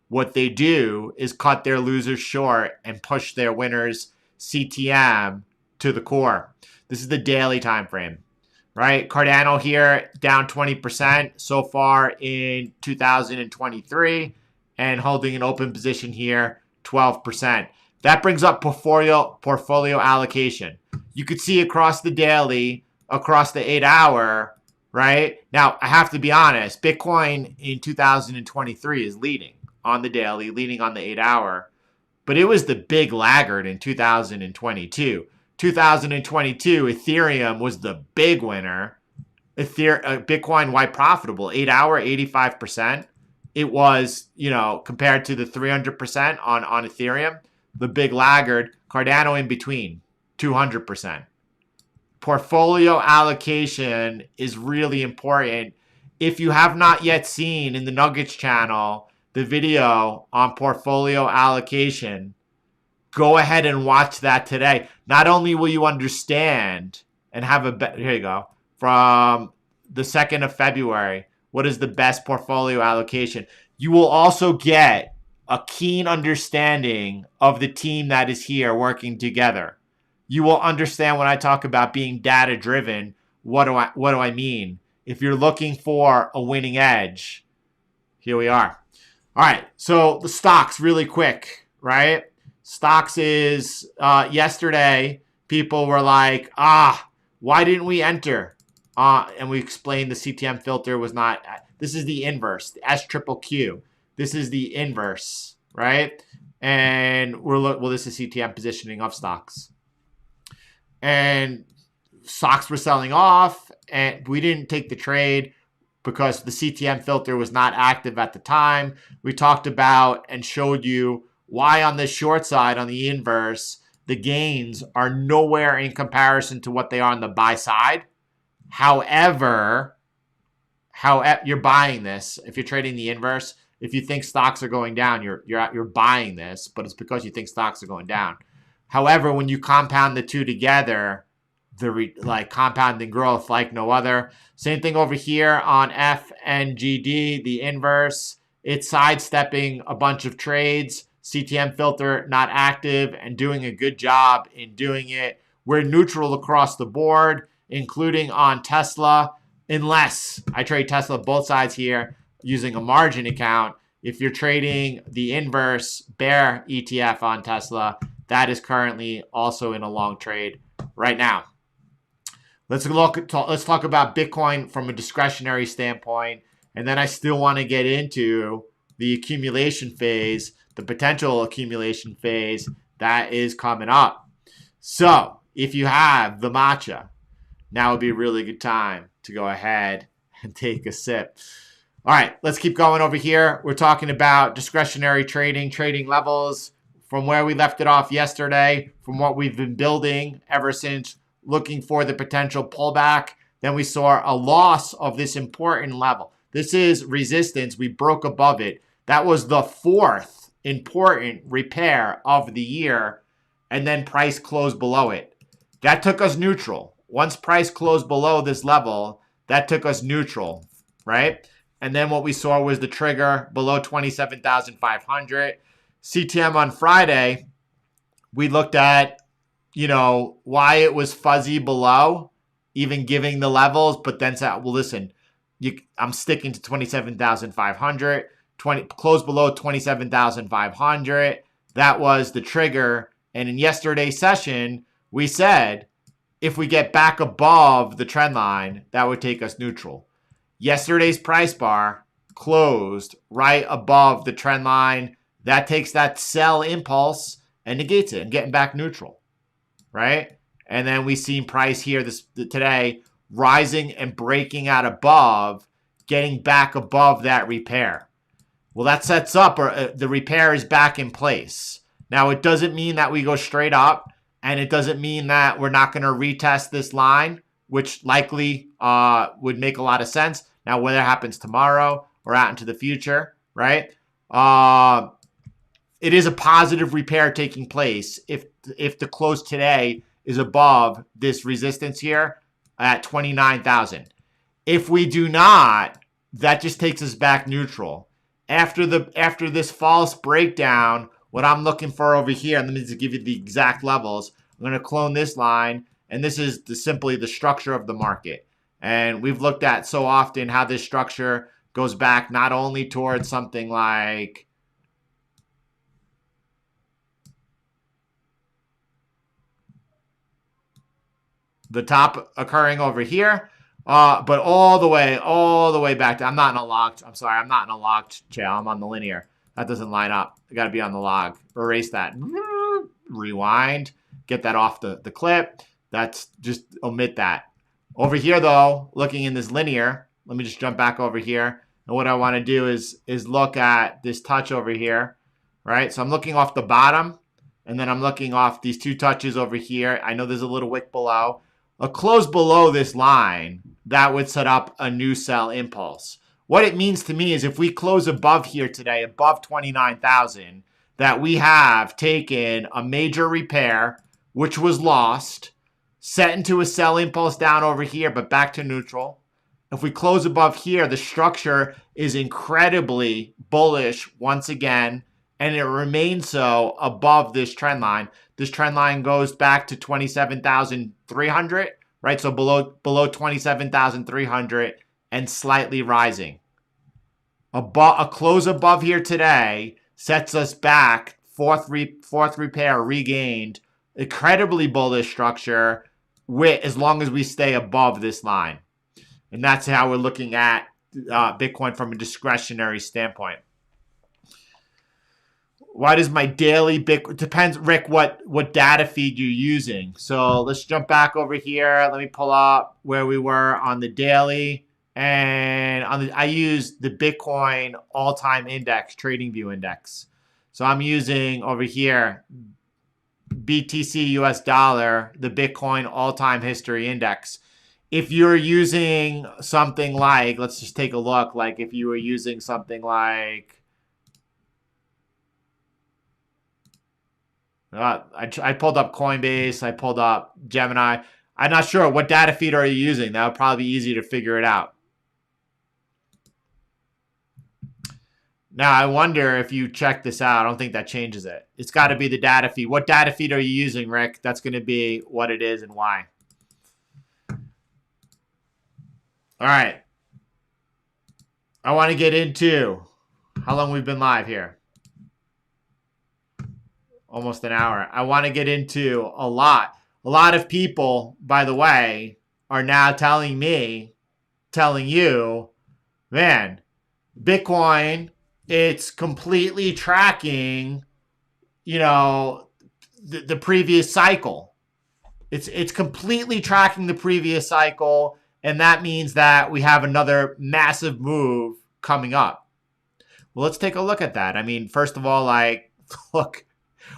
Speaker 1: What they do is cut their losers short and push their winners CTM to the core. This is the daily time frame, right? Cardano here down 20% so far in 2023 and holding an open position here 12%. That brings up portfolio allocation. You could see across the daily, across the 8-hour, right? Now, I have to be honest, Bitcoin in 2023 is leading on the daily, leading on the 8-hour, but it was the big laggard in 2022. 2022, Ethereum was the big winner. Bitcoin, why profitable? 8-hour, 85%. It was, compared to the 300% on Ethereum, the big laggard. Cardano in between, 200%. Portfolio allocation is really important. If you have not yet seen in the Nuggets channel the video on portfolio allocation, go ahead and watch that today. Not only will you understand and have here you go, from the 2nd of February, what is the best portfolio allocation, you will also get a keen understanding of the team that is here working together. You will understand when I talk about being data driven, what do I mean? If you're looking for a winning edge, here we are. All right, so the stocks really quick, right? Stocks is yesterday, people were like, why didn't we enter? And we explained the CTM filter was not, this is the inverse, the S triple Q. This is the inverse, right? And this is CTM positioning of stocks. And stocks were selling off, and we didn't take the trade because the CTM filter was not active at the time. We talked about and showed you why on the short side, on the inverse, the gains are nowhere in comparison to what they are on the buy side. However, you're buying this. If you're trading the inverse, if you think stocks are going down, you're buying this, but it's because you think stocks are going down. However, when you compound the two together, compounding growth like no other. Same thing over here on FNGD, the inverse. It's sidestepping a bunch of trades. CTM filter not active and doing a good job in doing it. We're neutral across the board, including on Tesla, unless I trade Tesla both sides here using a margin account. If you're trading the inverse bear ETF on Tesla, that is currently also in a long trade right now. Let's talk about Bitcoin from a discretionary standpoint, and then I still want to get into the accumulation phase, the potential accumulation phase that is coming up. So if you have the matcha, now would be a really good time to go ahead and take a sip. All right, let's keep going over here. We're talking about discretionary trading levels from where we left it off yesterday, from what we've been building ever since looking for the potential pullback. Then we saw a loss of this important level. This is resistance. We broke above it. That was the 4th important repair of the year, and then price closed below it. That took us neutral. Once price closed below this level, that took us neutral, right? And then what we saw was the trigger below 27,500. CTM on Friday, we looked at, why it was fuzzy below, even giving the levels, but then said, well, listen, I'm sticking to 27,500, close below 27,500. That was the trigger. And in yesterday's session, we said, if we get back above the trend line, that would take us neutral. Yesterday's price bar closed right above the trend line. That takes that sell impulse and negates it and getting back neutral. right? And then we seen price here today rising and breaking out above, getting back above that repair. Well, that sets up, or the repair is back in place. Now, it doesn't mean that we go straight up, and it doesn't mean that we're not going to retest this line, which likely would make a lot of sense. Now, whether it happens tomorrow or out into the future, right? It is a positive repair taking place if the close today is above this resistance here at 29,000. If we do not, that just takes us back neutral. After this false breakdown, what I'm looking for over here, and let me just give you the exact levels. I'm going to clone this line, and this is simply the structure of the market. And we've looked at so often how this structure goes back not only towards something like the top occurring over here, but all the way back to, I'm not in a locked channel. I'm on the linear. That doesn't line up. I got to be on the log. Erase that. Rewind. Get that off the clip. That's just omit that. Over here though, looking in this linear, let me just jump back over here. And what I want to do is look at this touch over here, right? So I'm looking off the bottom, and then I'm looking off these two touches over here. I know there's a little wick below. A close below this line, that would set up a new sell impulse. What it means to me is if we close above here today, above 29,000, that we have taken a major repair, which was lost, set into a sell impulse down over here, but back to neutral. If we close above here, the structure is incredibly bullish once again, and it remains so above this trend line. This trend line goes back to 27,300, right? So below 27,300 and slightly rising. A close above here today sets us back, fourth repair regained, incredibly bullish structure as long as we stay above this line. And that's how we're looking at Bitcoin from a discretionary standpoint. Why does my daily Bitcoin, depends, Rick, what data feed you're using. So let's jump back over here. Let me pull up where we were on the daily. And I use the Bitcoin all-time index, TradingView index. So I'm using over here BTC US dollar, the Bitcoin all-time history index. If you're using something like, let's just take a look, like if you were using something like, I pulled up Coinbase, I pulled up Gemini. I'm not sure, what data feed are you using? That would probably be easy to figure it out. Now, I wonder if you check this out. I don't think that changes it. It's got to be the data feed. What data feed are you using, Rick? That's going to be what it is and why. All right. I want to get into how long we've been live here. Almost an hour. I want to get into a lot. A lot of people, by the way, are now telling you, man, Bitcoin, it's completely tracking, the previous cycle. It's completely tracking the previous cycle. And that means that we have another massive move coming up. Well, let's take a look at that. I mean, first of all, look,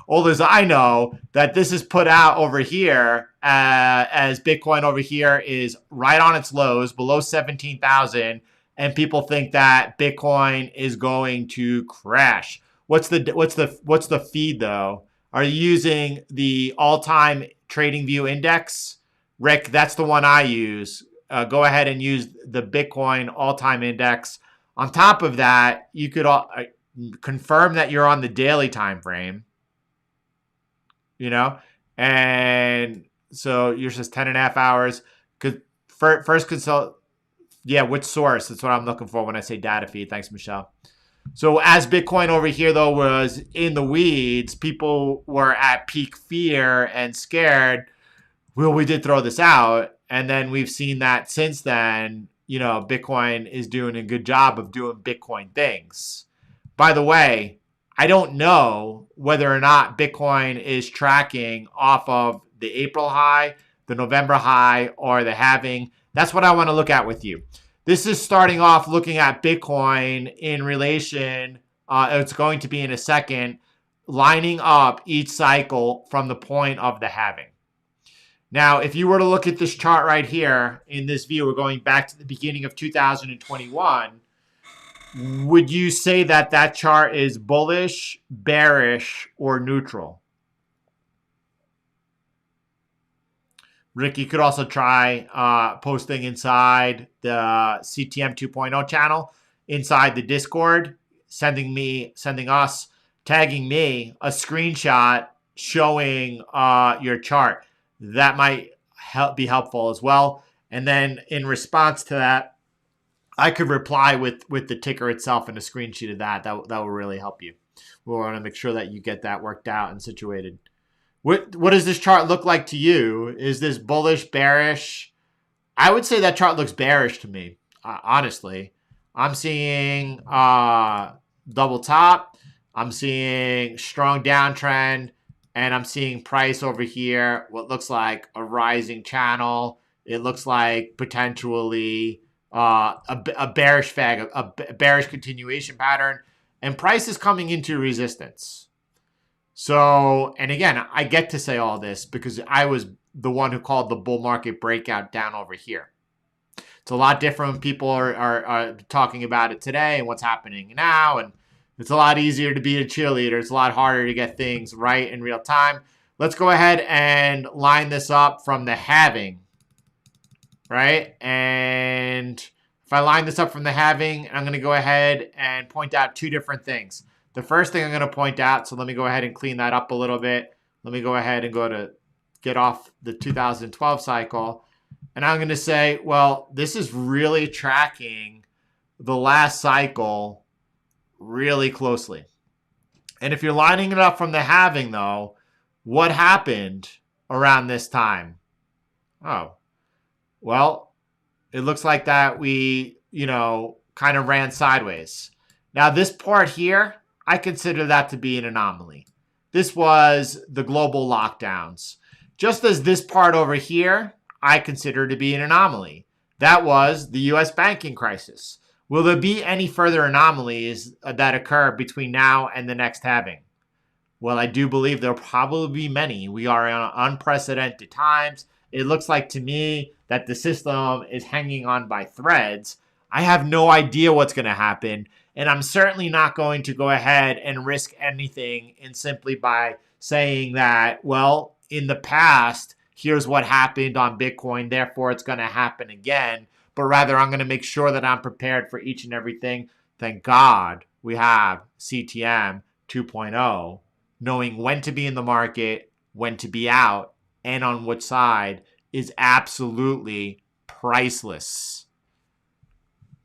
Speaker 1: old as I know, that this is put out over here as Bitcoin over here is right on its lows, below 17,000, and people think that Bitcoin is going to crash. What's the feed though? Are you using the all-time TradingView index? Rick, that's the one I use. Go ahead and use the Bitcoin all-time index. On top of that, you could confirm that you're on the daily time frame. And so you're just 10.5 hours. First consult. Yeah, which source? That's what I'm looking for when I say data feed. Thanks, Michelle. So as Bitcoin over here, though, was in the weeds, people were at peak fear and scared. Well, we did throw this out. And then we've seen that since then, Bitcoin is doing a good job of doing Bitcoin things. By the way, I don't know whether or not Bitcoin is tracking off of the April high, the November high, or the halving. That's what I want to look at with you. This is starting off looking at Bitcoin in relation. It's going to be in a second, lining up each cycle from the point of the halving. Now, if you were to look at this chart right here in this view, we're going back to the beginning of 2021. Would you say that that chart is bullish, bearish, or neutral? Rick, you could also try posting inside the CTM 2.0 channel, inside the Discord, sending us, tagging me a screenshot showing your chart. That might be helpful as well. And then in response to that, I could reply with the ticker itself and a screenshot of that. That will really help you. We want to make sure that you get that worked out and situated. What does this chart look like to you? Is this bullish, bearish? I would say that chart looks bearish to me, honestly. I'm seeing double top. I'm seeing strong downtrend. And I'm seeing price over here, what looks like a rising channel. It looks like potentially a bearish fag, a bearish continuation pattern. And price is coming into resistance. So, and again, I get to say all this because I was the one who called the bull market breakout down over here. It's a lot different when people are talking about it today and what's happening now. And it's a lot easier to be a cheerleader. It's a lot harder to get things right in real time. Let's go ahead and line this up from the halving, right? And if I line this up from the halving, I'm going to go ahead and point out two different things. The first thing I'm going to point out, so let me go ahead and clean that up a little bit. Let me go ahead and go to get off the 2012 cycle. And I'm going to say, well, this is really tracking the last cycle really closely. And if you're lining it up from the halving, though, what happened around this time? Oh, well, it looks like that we, kind of ran sideways. Now, this part here, I consider that to be an anomaly. This was the global lockdowns. Just as this part over here, I consider to be an anomaly. That was the U.S. banking crisis. Will there be any further anomalies that occur between now and the next halving? Well, I do believe there'll probably be many. We are in unprecedented times. It looks like to me that the system is hanging on by threads. I have no idea what's going to happen. And I'm certainly not going to go ahead and risk anything and simply by saying that, well, in the past, here's what happened on Bitcoin, therefore it's going to happen again. But rather, I'm going to make sure that I'm prepared for each and everything. Thank God we have CTM 2.0, knowing when to be in the market, when to be out, and on which side is absolutely priceless.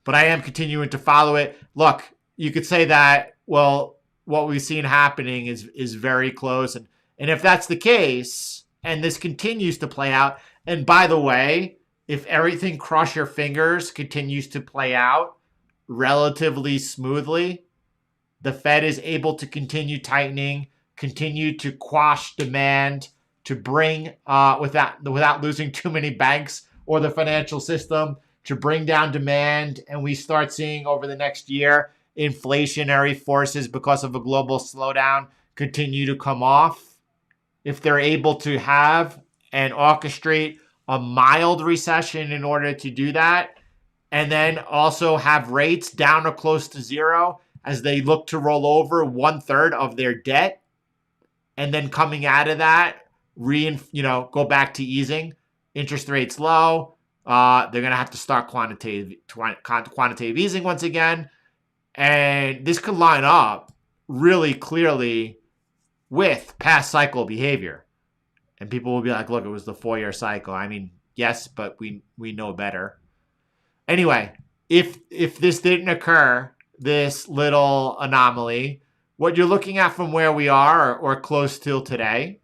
Speaker 1: But I am continuing to follow it. Look, you could say that, well, what we've seen happening is very close. And if that's the case, and this continues to play out, and by the way, if everything cross your fingers continues to play out relatively smoothly, the Fed is able to continue tightening, continue to quash demand, to bring, without losing too many banks or the financial system, to bring down demand. And we start seeing over the next year, inflationary forces because of a global slowdown continue to come off. If they're able to have and orchestrate a mild recession in order to do that, and then also have rates down or close to zero as they look to roll over 1/3 of their debt, and then coming out of that, go back to easing, interest rates low, they're going to have to start quantitative easing once again, and this could line up really clearly with past cycle behavior. And people will be like, look, it was the 4-year cycle. I mean, yes, but we know better. Anyway, if this didn't occur, this little anomaly, what you're looking at from where we are or close to today,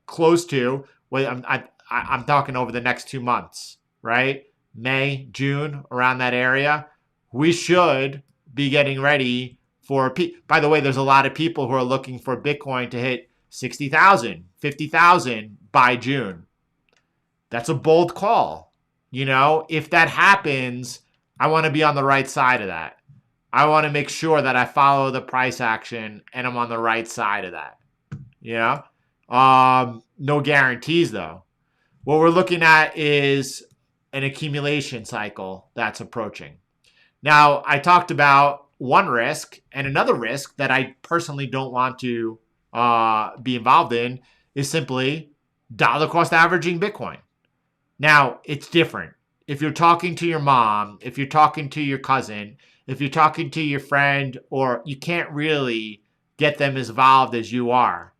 Speaker 1: close to, well, I'm talking over the next 2 months, right? May, June, around that area, we should be getting ready for, by the way, there's a lot of people who are looking for Bitcoin to hit 60,000, 50,000 by June. That's a bold call. You know, if that happens, I want to be on the right side of that. I want to make sure that I follow the price action and I'm on the right side of that. You know, no guarantees though. What we're looking at is an accumulation cycle that's approaching. Now, I talked about one risk, and another risk that I personally don't want to be involved in is simply dollar cost averaging Bitcoin. Now, it's different. If you're talking to your mom, if you're talking to your cousin, if you're talking to your friend, or you can't really get them as involved as you are.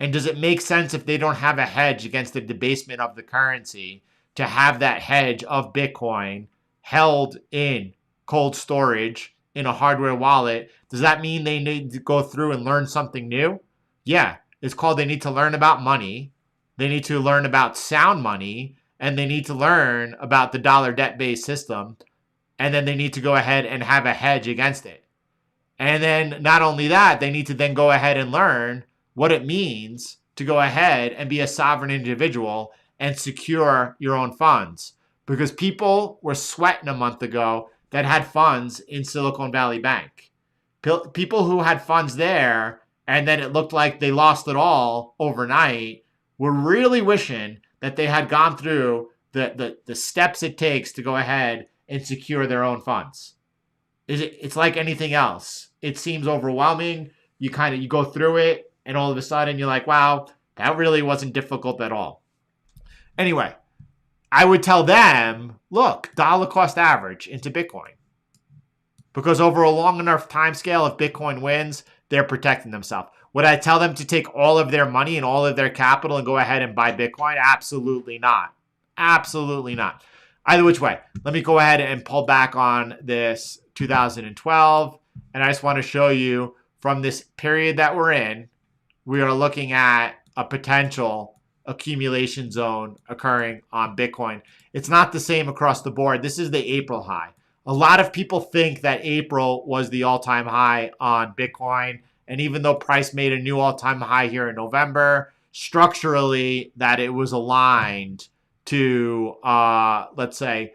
Speaker 1: And does it make sense if they don't have a hedge against the debasement of the currency to have that hedge of Bitcoin held in cold storage in a hardware wallet? Does that mean they need to go through and learn something new? Yeah, it's called they need to learn about money. They need to learn about sound money, and they need to learn about the dollar debt-based system. And then they need to go ahead and have a hedge against it. And then not only that, they need to then go ahead and learn what it means to go ahead and be a sovereign individual and secure your own funds. Because people were sweating a month ago that had funds in Silicon Valley Bank. People who had funds there and then it looked like they lost it all overnight were really wishing that they had gone through the steps it takes to go ahead and secure their own funds. It's like anything else. It seems overwhelming. You go through it, and all of a sudden you're like, wow, that really wasn't difficult at all. Anyway, I would tell them, look, dollar cost average into Bitcoin. Because over a long enough time scale, if Bitcoin wins, they're protecting themselves. Would I tell them to take all of their money and all of their capital and go ahead and buy Bitcoin? Absolutely not. Absolutely not. Either which way, let me go ahead and pull back on this 2012. And I just want to show you from this period that we're in, we are looking at a potential accumulation zone occurring on Bitcoin. It's not the same across the board. This is the April high. A lot of people think that April was the all-time high on Bitcoin. And even though price made a new all-time high here in November, structurally that it was aligned to, let's say,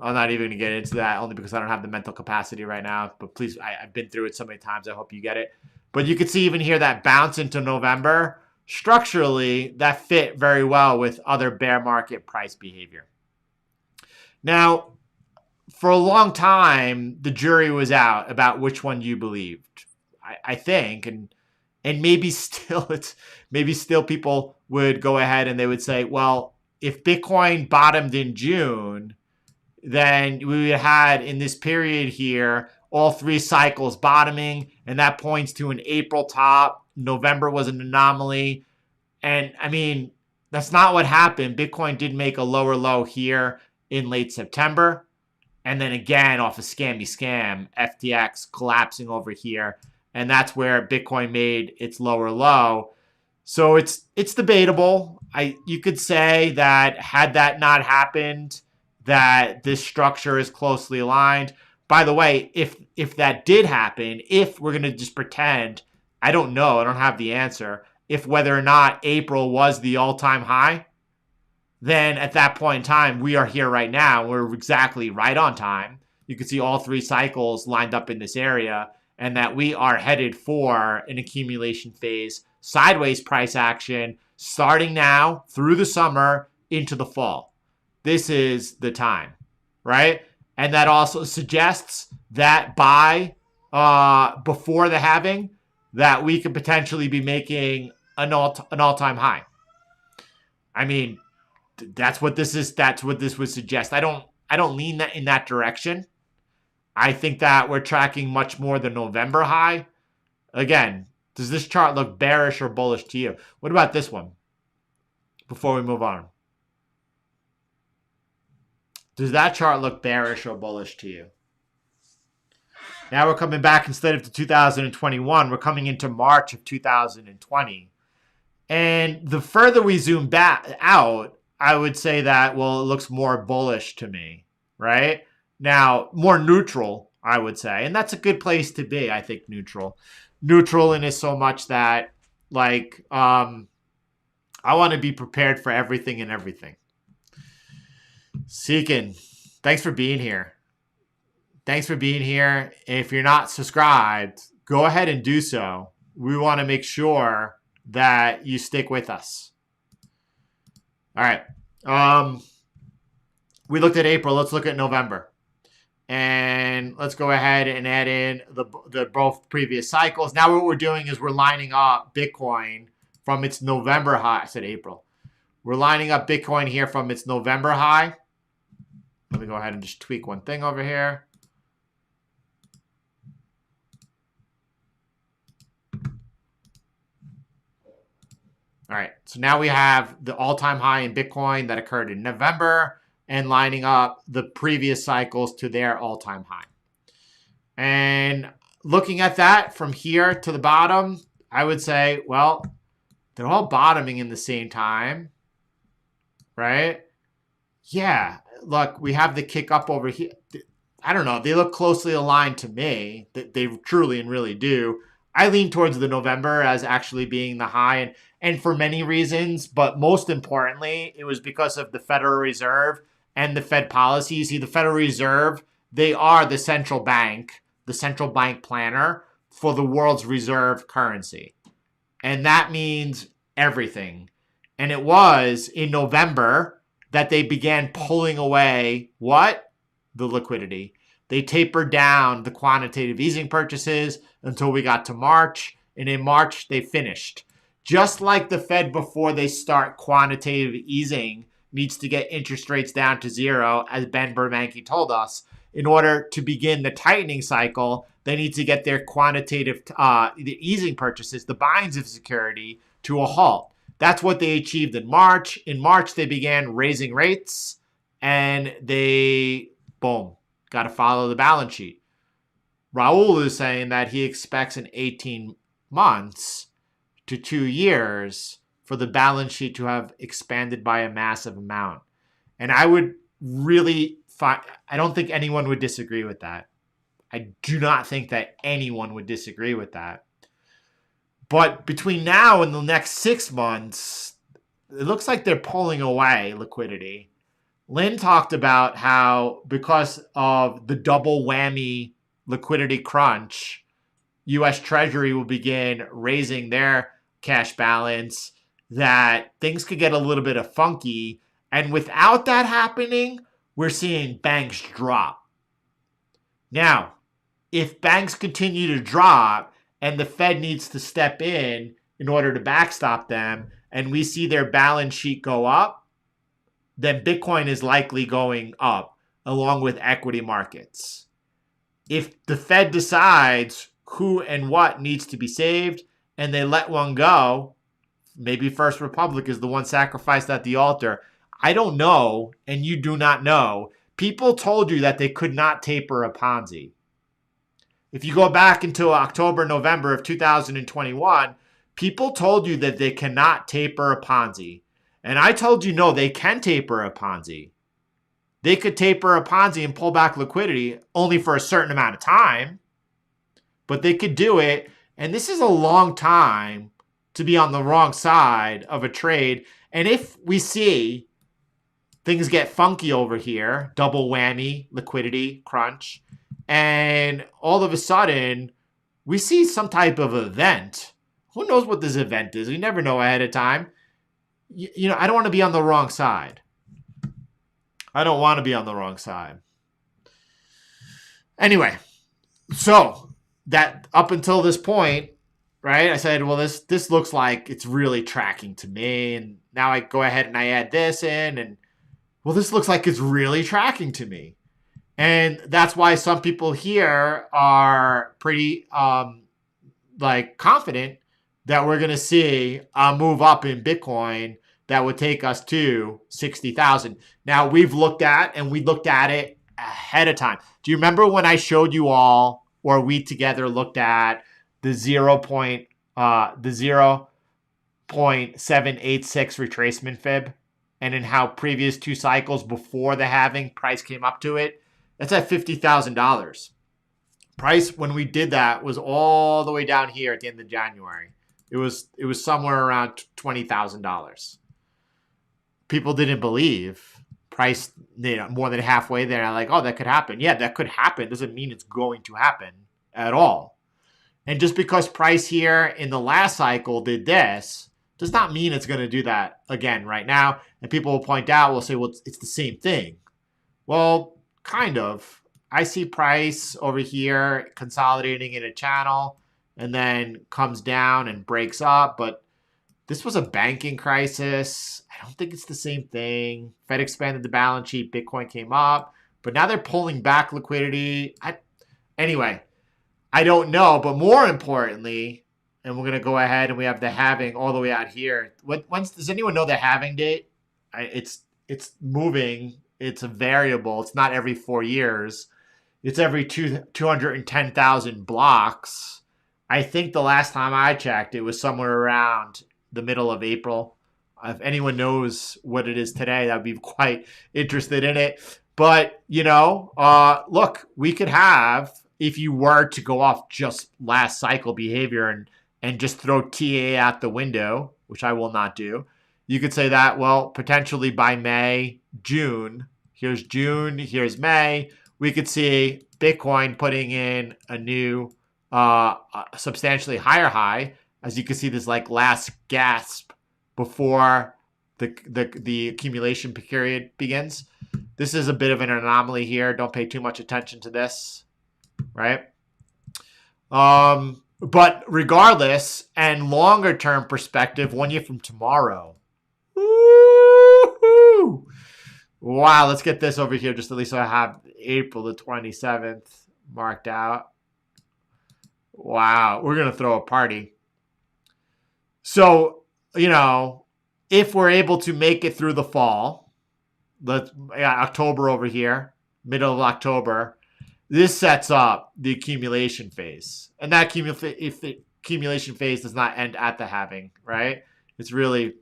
Speaker 1: I'm not even going to get into that only because I don't have the mental capacity right now. But please, I've been through it so many times. I hope you get it. But you could see even here that bounce into November. Structurally, that fit very well with other bear market price behavior. Now, for a long time, the jury was out about which one you believed. I think, and maybe still people would go ahead and they would say, well, if Bitcoin bottomed in June, then we had in this period here all three cycles bottoming, and that points to an April top. November was an anomaly. And I mean, that's not what happened. Bitcoin did make a lower low here in late September. And then again, off a scam, FTX collapsing over here. And that's where Bitcoin made its lower low. So it's debatable. You could say that had that not happened, that this structure is closely aligned. By the way, if that did happen, if we're going to just pretend, I don't know, I don't have the answer, if whether or not April was the all-time high, then at that point in time, we are here right now. We're exactly right on time. You can see all three cycles lined up in this area, and that we are headed for an accumulation phase, sideways price action, starting now through the summer into the fall. This is the time, right? And that also suggests that by before the halving, that we could potentially be making an all-time high. I mean, that's what this is. That's what this would suggest. I don't lean that in that direction. I think that we're tracking much more the November high. Again, does this chart look bearish or bullish to you? What about this one? Before we move on. Does that chart look bearish or bullish to you? Now we're coming back instead of to 2021. We're coming into March of 2020. And the further we zoom back out, I would say that, well, it looks more bullish to me, right? Now, more neutral, I would say. And that's a good place to be, I think, neutral. Neutral in is so much that Like, I want to be prepared for everything and everything. Seekin, thanks for being here. Thanks for being here. If you're not subscribed, go ahead and do so. We want to make sure that you stick with us. All right. We looked at April. Let's look at November. And let's go ahead and add in the both previous cycles. Now what we're doing is we're lining up Bitcoin from its November high. I said April. We're lining up Bitcoin here from its November high. Let me go ahead and just tweak one thing over here. All right, so now we have the all-time high in Bitcoin that occurred in November and lining up the previous cycles to their all-time high. And looking at that from here to the bottom, I would say, well, they're all bottoming in the same time, right? Yeah, look, we have the kick up over here. I don't know. They look closely aligned to me. They truly and really do. I lean towards the November as actually being the high, and for many reasons, but most importantly, it was because of the Federal Reserve and the Fed policy. See, the Federal Reserve, they are the central bank planner for the world's reserve currency. And that means everything. And it was in November that they began pulling away what? The liquidity. They tapered down the quantitative easing purchases until we got to March. And in March, they finished. Just like the Fed before they start quantitative easing needs to get interest rates down to zero, as Ben Bernanke told us, in order to begin the tightening cycle, they need to get their quantitative the easing purchases, the buyings of security, to a halt. That's what they achieved in March. In March, they began raising rates, and they, boom, got to follow the balance sheet. Raul is saying that he expects in 18 months to 2 years for the balance sheet to have expanded by a massive amount. And I would really I don't think anyone would disagree with that. I do not think that anyone would disagree with that. But between now and the next 6 months, it looks like they're pulling away liquidity. Lynn talked about how because of the double whammy liquidity crunch, U.S. Treasury will begin raising their cash balance, that things could get a little bit of funky. And without that happening, we're seeing banks drop. Now, if banks continue to drop and the Fed needs to step in order to backstop them, and we see their balance sheet go up, then Bitcoin is likely going up along with equity markets. If the Fed decides who and what needs to be saved and they let one go, maybe First Republic is the one sacrificed at the altar. I don't know, and you do not know. People told you that they could not taper a Ponzi. If you go back into October, November of 2021, people told you that they cannot taper a Ponzi. And I told you, no, they can taper a Ponzi. They could taper a Ponzi and pull back liquidity only for a certain amount of time, but they could do it. And this is a long time to be on the wrong side of a trade. And if we see things get funky over here, double whammy, liquidity crunch, and all of a sudden we see some type of event, who knows what this event is? We never know ahead of time. You know, I don't want to be on the wrong side. I don't want to be on the wrong side. Anyway, so that up until this point, right, I said, well, this looks like it's really tracking to me. And now I go ahead and I add this in, and well, this looks like it's really tracking to me. And that's why some people here are pretty confident that we're going to see a move up in Bitcoin that would take us to 60,000. Now, we looked at it ahead of time. Do you remember when I showed you all, or we together looked at the 0.786 retracement fib, and in how previous 2 cycles before the halving price came up to it? That's at $50,000. Price when we did that was all the way down here at the end of January. It was somewhere around $20,000. People didn't believe. Price, more than halfway there. Like, oh, that could happen. Yeah, that could happen. Doesn't mean it's going to happen at all. And just because price here in the last cycle did this does not mean it's going to do that again right now. And people will point out, will say, well, it's the same thing. Well, kind of. I see price over here consolidating in a channel and then comes down and breaks up. But this was a banking crisis. I don't think it's the same thing. Fed expanded the balance sheet. Bitcoin came up. But now they're pulling back liquidity. Anyway, I don't know. But more importantly, and we're going to go ahead and we have the halving all the way out here. Does anyone know the halving date? It's moving. It's a variable. It's not every 4 years. It's every 210,000 blocks. I think the last time I checked, it was somewhere around the middle of April. If anyone knows what it is today, I'd be quite interested in it. But, look, we could have, if you were to go off just last cycle behavior and just throw TA out the window, which I will not do, you could say that, well, potentially by May, June, here's May, we could see Bitcoin putting in a new substantially higher high. As you can see, this like last gasp before the accumulation period begins. This is a bit of an anomaly here. Don't pay too much attention to this, right? But regardless, and longer term perspective, 1 year from tomorrow. Woo-hoo! Wow, let's get this over here. Just at least I have April the 27th marked out. Wow, we're going to throw a party. So, if we're able to make it through the fall, October over here, middle of October, this sets up the accumulation phase. And that accumulation phase does not end at the halving, right? It's really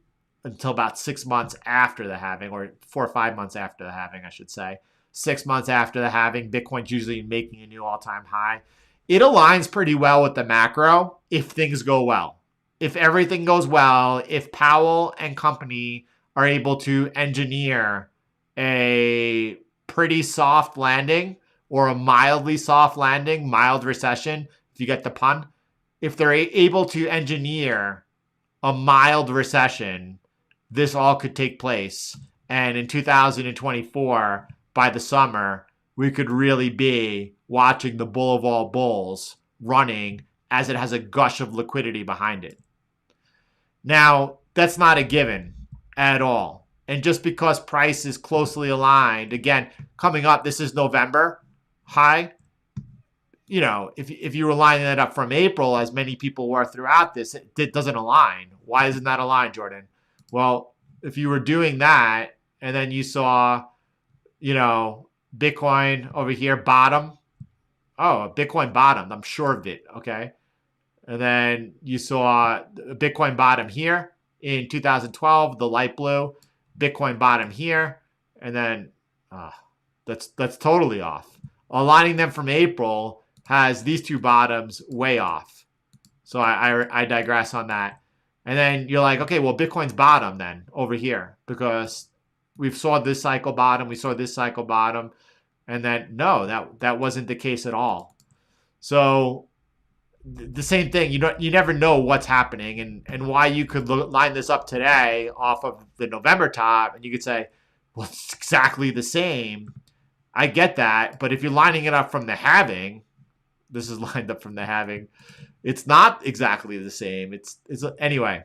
Speaker 1: until about 6 months after the halving, or 4 or 5 months after the halving, I should say. 6 months after the halving, Bitcoin's usually making a new all-time high. It aligns pretty well with the macro if things go well. If everything goes well, if Powell and company are able to engineer a pretty soft landing or a mildly soft landing, mild recession, if you get the pun, if they're able to engineer a mild recession, this all could take place. And in 2024, by the summer, we could really be watching the bull of all bulls running as it has a gush of liquidity behind it. Now, that's not a given at all. And just because price is closely aligned, again, coming up, this is November high. If you were lining that up from April, as many people were throughout this, it doesn't align. Why isn't that aligned, Jordan? Well, if you were doing that and then you saw, Bitcoin over here bottom. Oh, Bitcoin bottomed. I'm sure of it. Okay. And then you saw Bitcoin bottom here in 2012, the light blue. Bitcoin bottom here. And then that's totally off. Aligning them from April has these two bottoms way off. So I digress on that. And then you're like, okay, well, Bitcoin's bottom then over here because we've saw this cycle bottom. We saw this cycle bottom. And then, no, that wasn't the case at all. So the same thing, you never know what's happening and why you could line this up today off of the November top and you could say, well, it's exactly the same. I get that. But if you're lining it up from the halving, this is lined up from the halving. It's not exactly the same. It's anyway.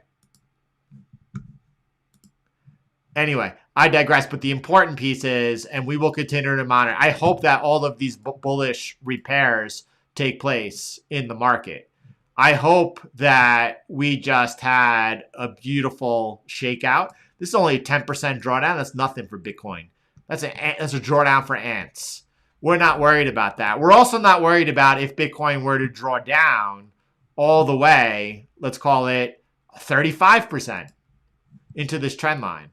Speaker 1: Anyway, I digress. But the important piece is, and we will continue to monitor. I hope that all of these bullish repairs take place in the market. I hope that we just had a beautiful shakeout. This is only a 10% drawdown. That's nothing for Bitcoin. That's a drawdown for ants. We're not worried about that. We're also not worried about if Bitcoin were to draw down all the way, let's call it 35% into this trend line.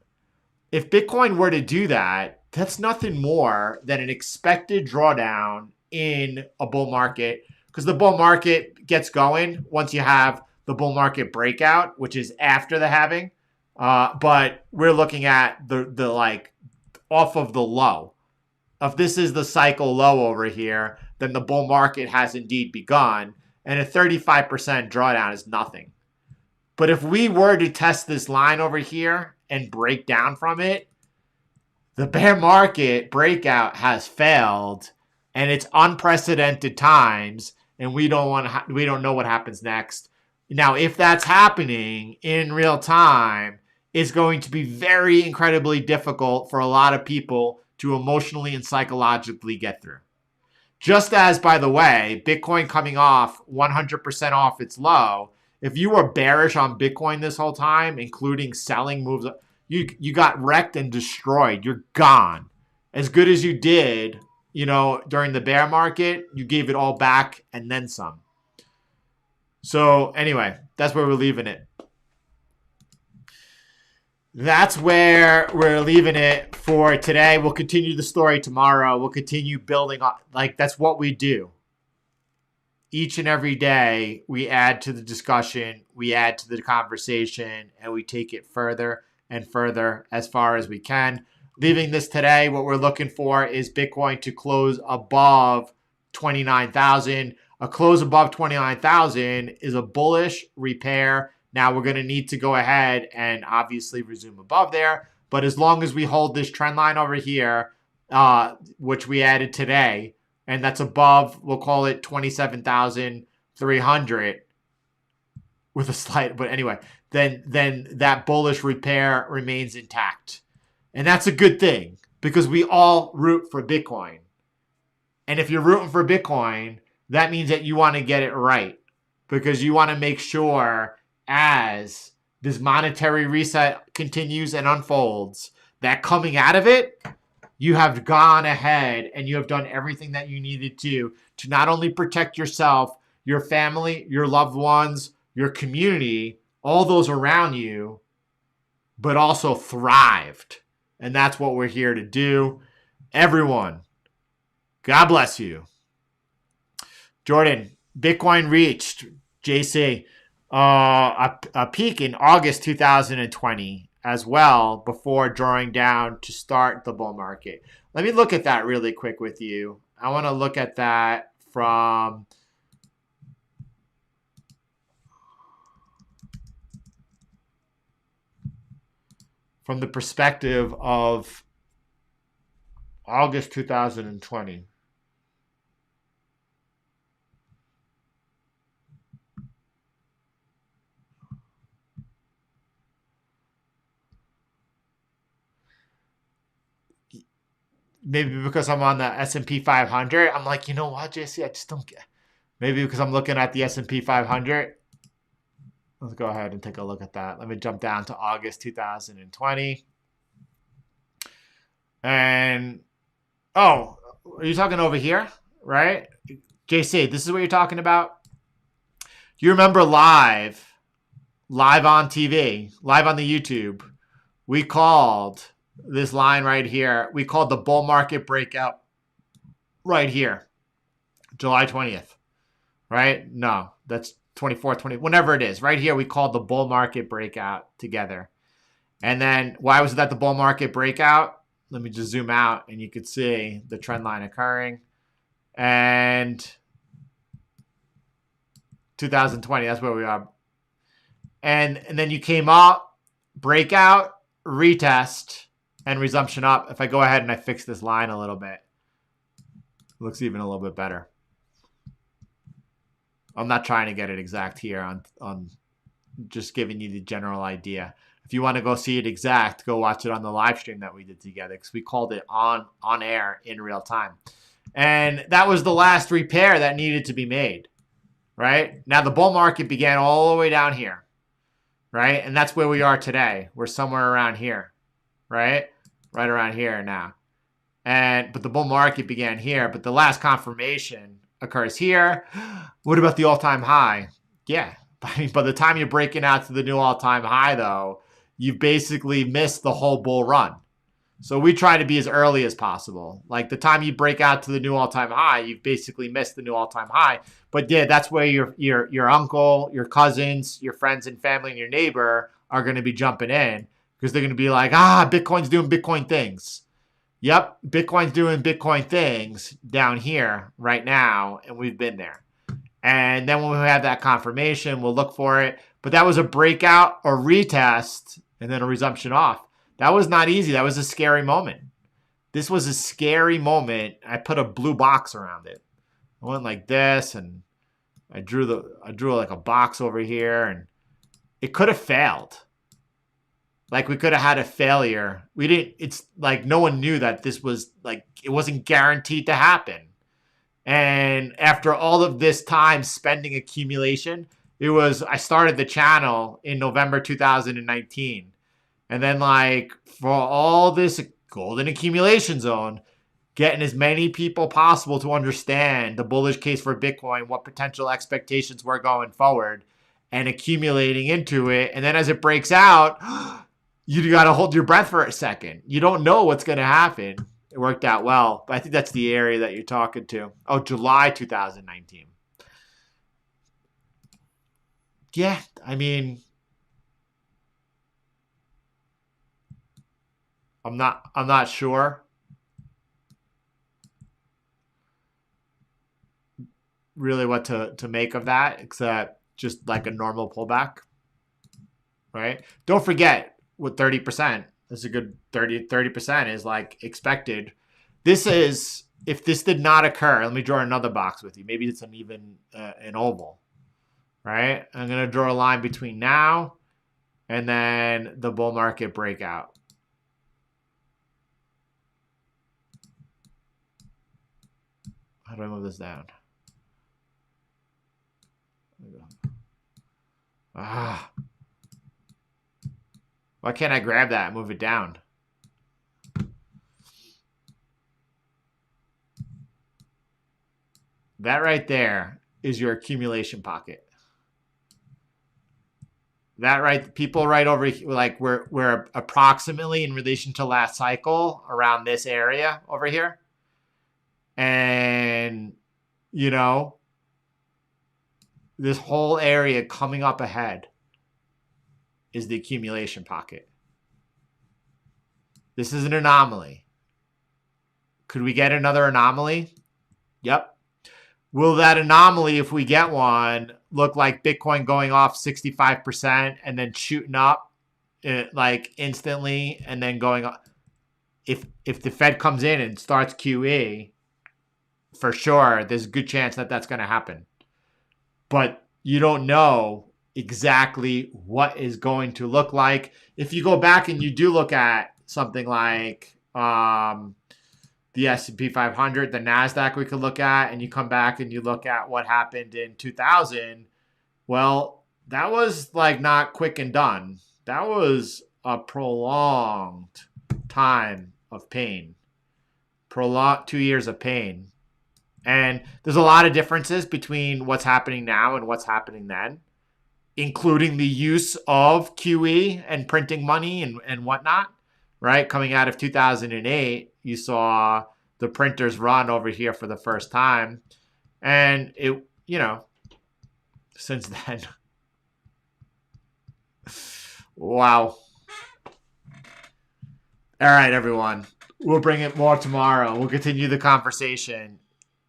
Speaker 1: If Bitcoin were to do that, that's nothing more than an expected drawdown in a bull market because the bull market gets going once you have the bull market breakout, which is after the halving. But we're looking at the like off of the low. If this is the cycle low over here, then the bull market has indeed begun, and a 35% drawdown is nothing. But if we were to test this line over here and break down from it, the bear market breakout has failed, and it's unprecedented times, and we don't know what happens next. Now, if that's happening in real time, it's going to be very incredibly difficult for a lot of people to emotionally and psychologically get through. Just as, by the way, Bitcoin coming off 100% off its low, if you were bearish on Bitcoin this whole time, including selling moves, you got wrecked and destroyed. You're gone. As good as you did, during the bear market, you gave it all back and then some. So anyway, that's where we're leaving it. That's where we're leaving it for today. We'll continue the story tomorrow. We'll continue building on. That's what we do. Each and every day, we add to the discussion, we add to the conversation, and we take it further and further as far as we can. Leaving this today, what we're looking for is Bitcoin to close above 29,000. A close above 29,000 is a bullish repair. Now we're going to need to go ahead and obviously resume above there. But as long as we hold this trend line over here, which we added today, and that's above, we'll call it 27,300 with a slight, but anyway, then that bullish repair remains intact. And that's a good thing because we all root for Bitcoin. And if you're rooting for Bitcoin, that means that you want to get it right because you want to make sure as this monetary reset continues and unfolds, that coming out of it, you have gone ahead and you have done everything that you needed to not only protect yourself, your family, your loved ones, your community, all those around you, but also thrived. And that's what we're here to do. Everyone, God bless you. Jordan, Bitcoin reached, JC, a peak in August 2020 as well before drawing down to start the bull market. Let me look at that really quick with you. I want to look at that from the perspective of August 2020. Maybe because I'm on the S&P 500, I'm like, you know what, JC, I just don't get. Maybe because I'm looking at the S&P 500. Let's go ahead and take a look at that. Let me jump down to August 2020. And, are you talking over here, right? JC, this is what you're talking about? You remember live on TV, live on the YouTube, we called this line right here, we called the bull market breakout right here, July 20th, right? No, that's 24th, 20, whenever it is. Right here, we called the bull market breakout together. And then why was that the bull market breakout? Let me just zoom out and you could see the trend line occurring. And 2020, that's where we are. And then you came up, breakout, retest, and resumption up. If I go ahead and I fix this line a little bit, it looks even a little bit better. I'm not trying to get it exact here on just giving you the general idea. If you want to go see it exact, go watch it on the live stream that we did together because we called it on air in real time. And that was the last repair that needed to be made, right? Now the bull market began all the way down here, right? And that's where we are today. We're somewhere around here, right? Right around here now. But the bull market began here, but the last confirmation occurs here. What about the all-time high? Yeah. I mean, by the time you're breaking out to the new all-time high, though, you've basically missed the whole bull run. So we try to be as early as possible. Like the time you break out to the new all-time high, you've basically missed the new all-time high. But yeah, that's where your uncle, your cousins, your friends and family and your neighbor are going to be jumping in because they're going to be like, Bitcoin's doing Bitcoin things. Yep, Bitcoin's doing Bitcoin things down here right now, and we've been there. And then when we have that confirmation, we'll look for it. But that was a breakout or retest and then a resumption off. That was not easy. That was a scary moment. This was a scary moment. I put a blue box around it. I went like this, and I drew like a box over here, and it could have failed. Like we could have had a failure. We didn't. It's like no one knew that this was like it wasn't guaranteed to happen. And after all of this time spending accumulation, I started the channel in November 2019. And then like for all this golden accumulation zone, getting as many people possible to understand the bullish case for Bitcoin, what potential expectations were going forward, and accumulating into it. And then as it breaks out, you got to hold your breath for a second. You don't know what's going to happen. It worked out well, but I think that's the area that you're talking to. Oh, July 2019. Yeah, I mean, I'm not sure. Really what to make of that, except just like a normal pullback, right? Don't forget with 30%, that's a good 30% is like expected. This is, if this did not occur, let me draw another box with you. Maybe it's an oval, right? I'm going to draw a line between now and then the bull market breakout. How do I move this down? Why can't I grab that and move it down? That right there is your accumulation pocket. That right, people right over here, like we're approximately in relation to last cycle around this area over here. And, you know, this whole area coming up ahead is the accumulation pocket. This is an anomaly. Could we get another anomaly? Yep. Will that anomaly, if we get one, look like Bitcoin going off 65% and then shooting up like instantly and then going up? If the Fed comes in and starts QE, for sure, there's a good chance that that's going to happen. But you don't know exactly what is going to look like. If you go back and you do look at something like the S&P 500, the Nasdaq we could look at, and you come back and you look at what happened in 2000, well, that was like not quick and done. That was a prolonged time of pain. Prolonged 2 years of pain. And there's a lot of differences between what's happening now and what's happening then, including the use of QE and printing money and whatnot, right? Coming out of 2008, you saw the printers run over here for the first time. And it, you know, since then, wow. All right, everyone. We'll bring it more tomorrow. We'll continue the conversation.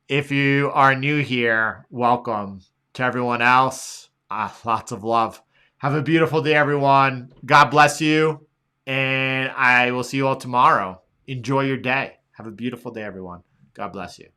Speaker 1: If you are new here, welcome. To everyone else, lots of love. Have a beautiful day, everyone. God bless you. And I will see you all tomorrow. Enjoy your day. Have a beautiful day, everyone. God bless you.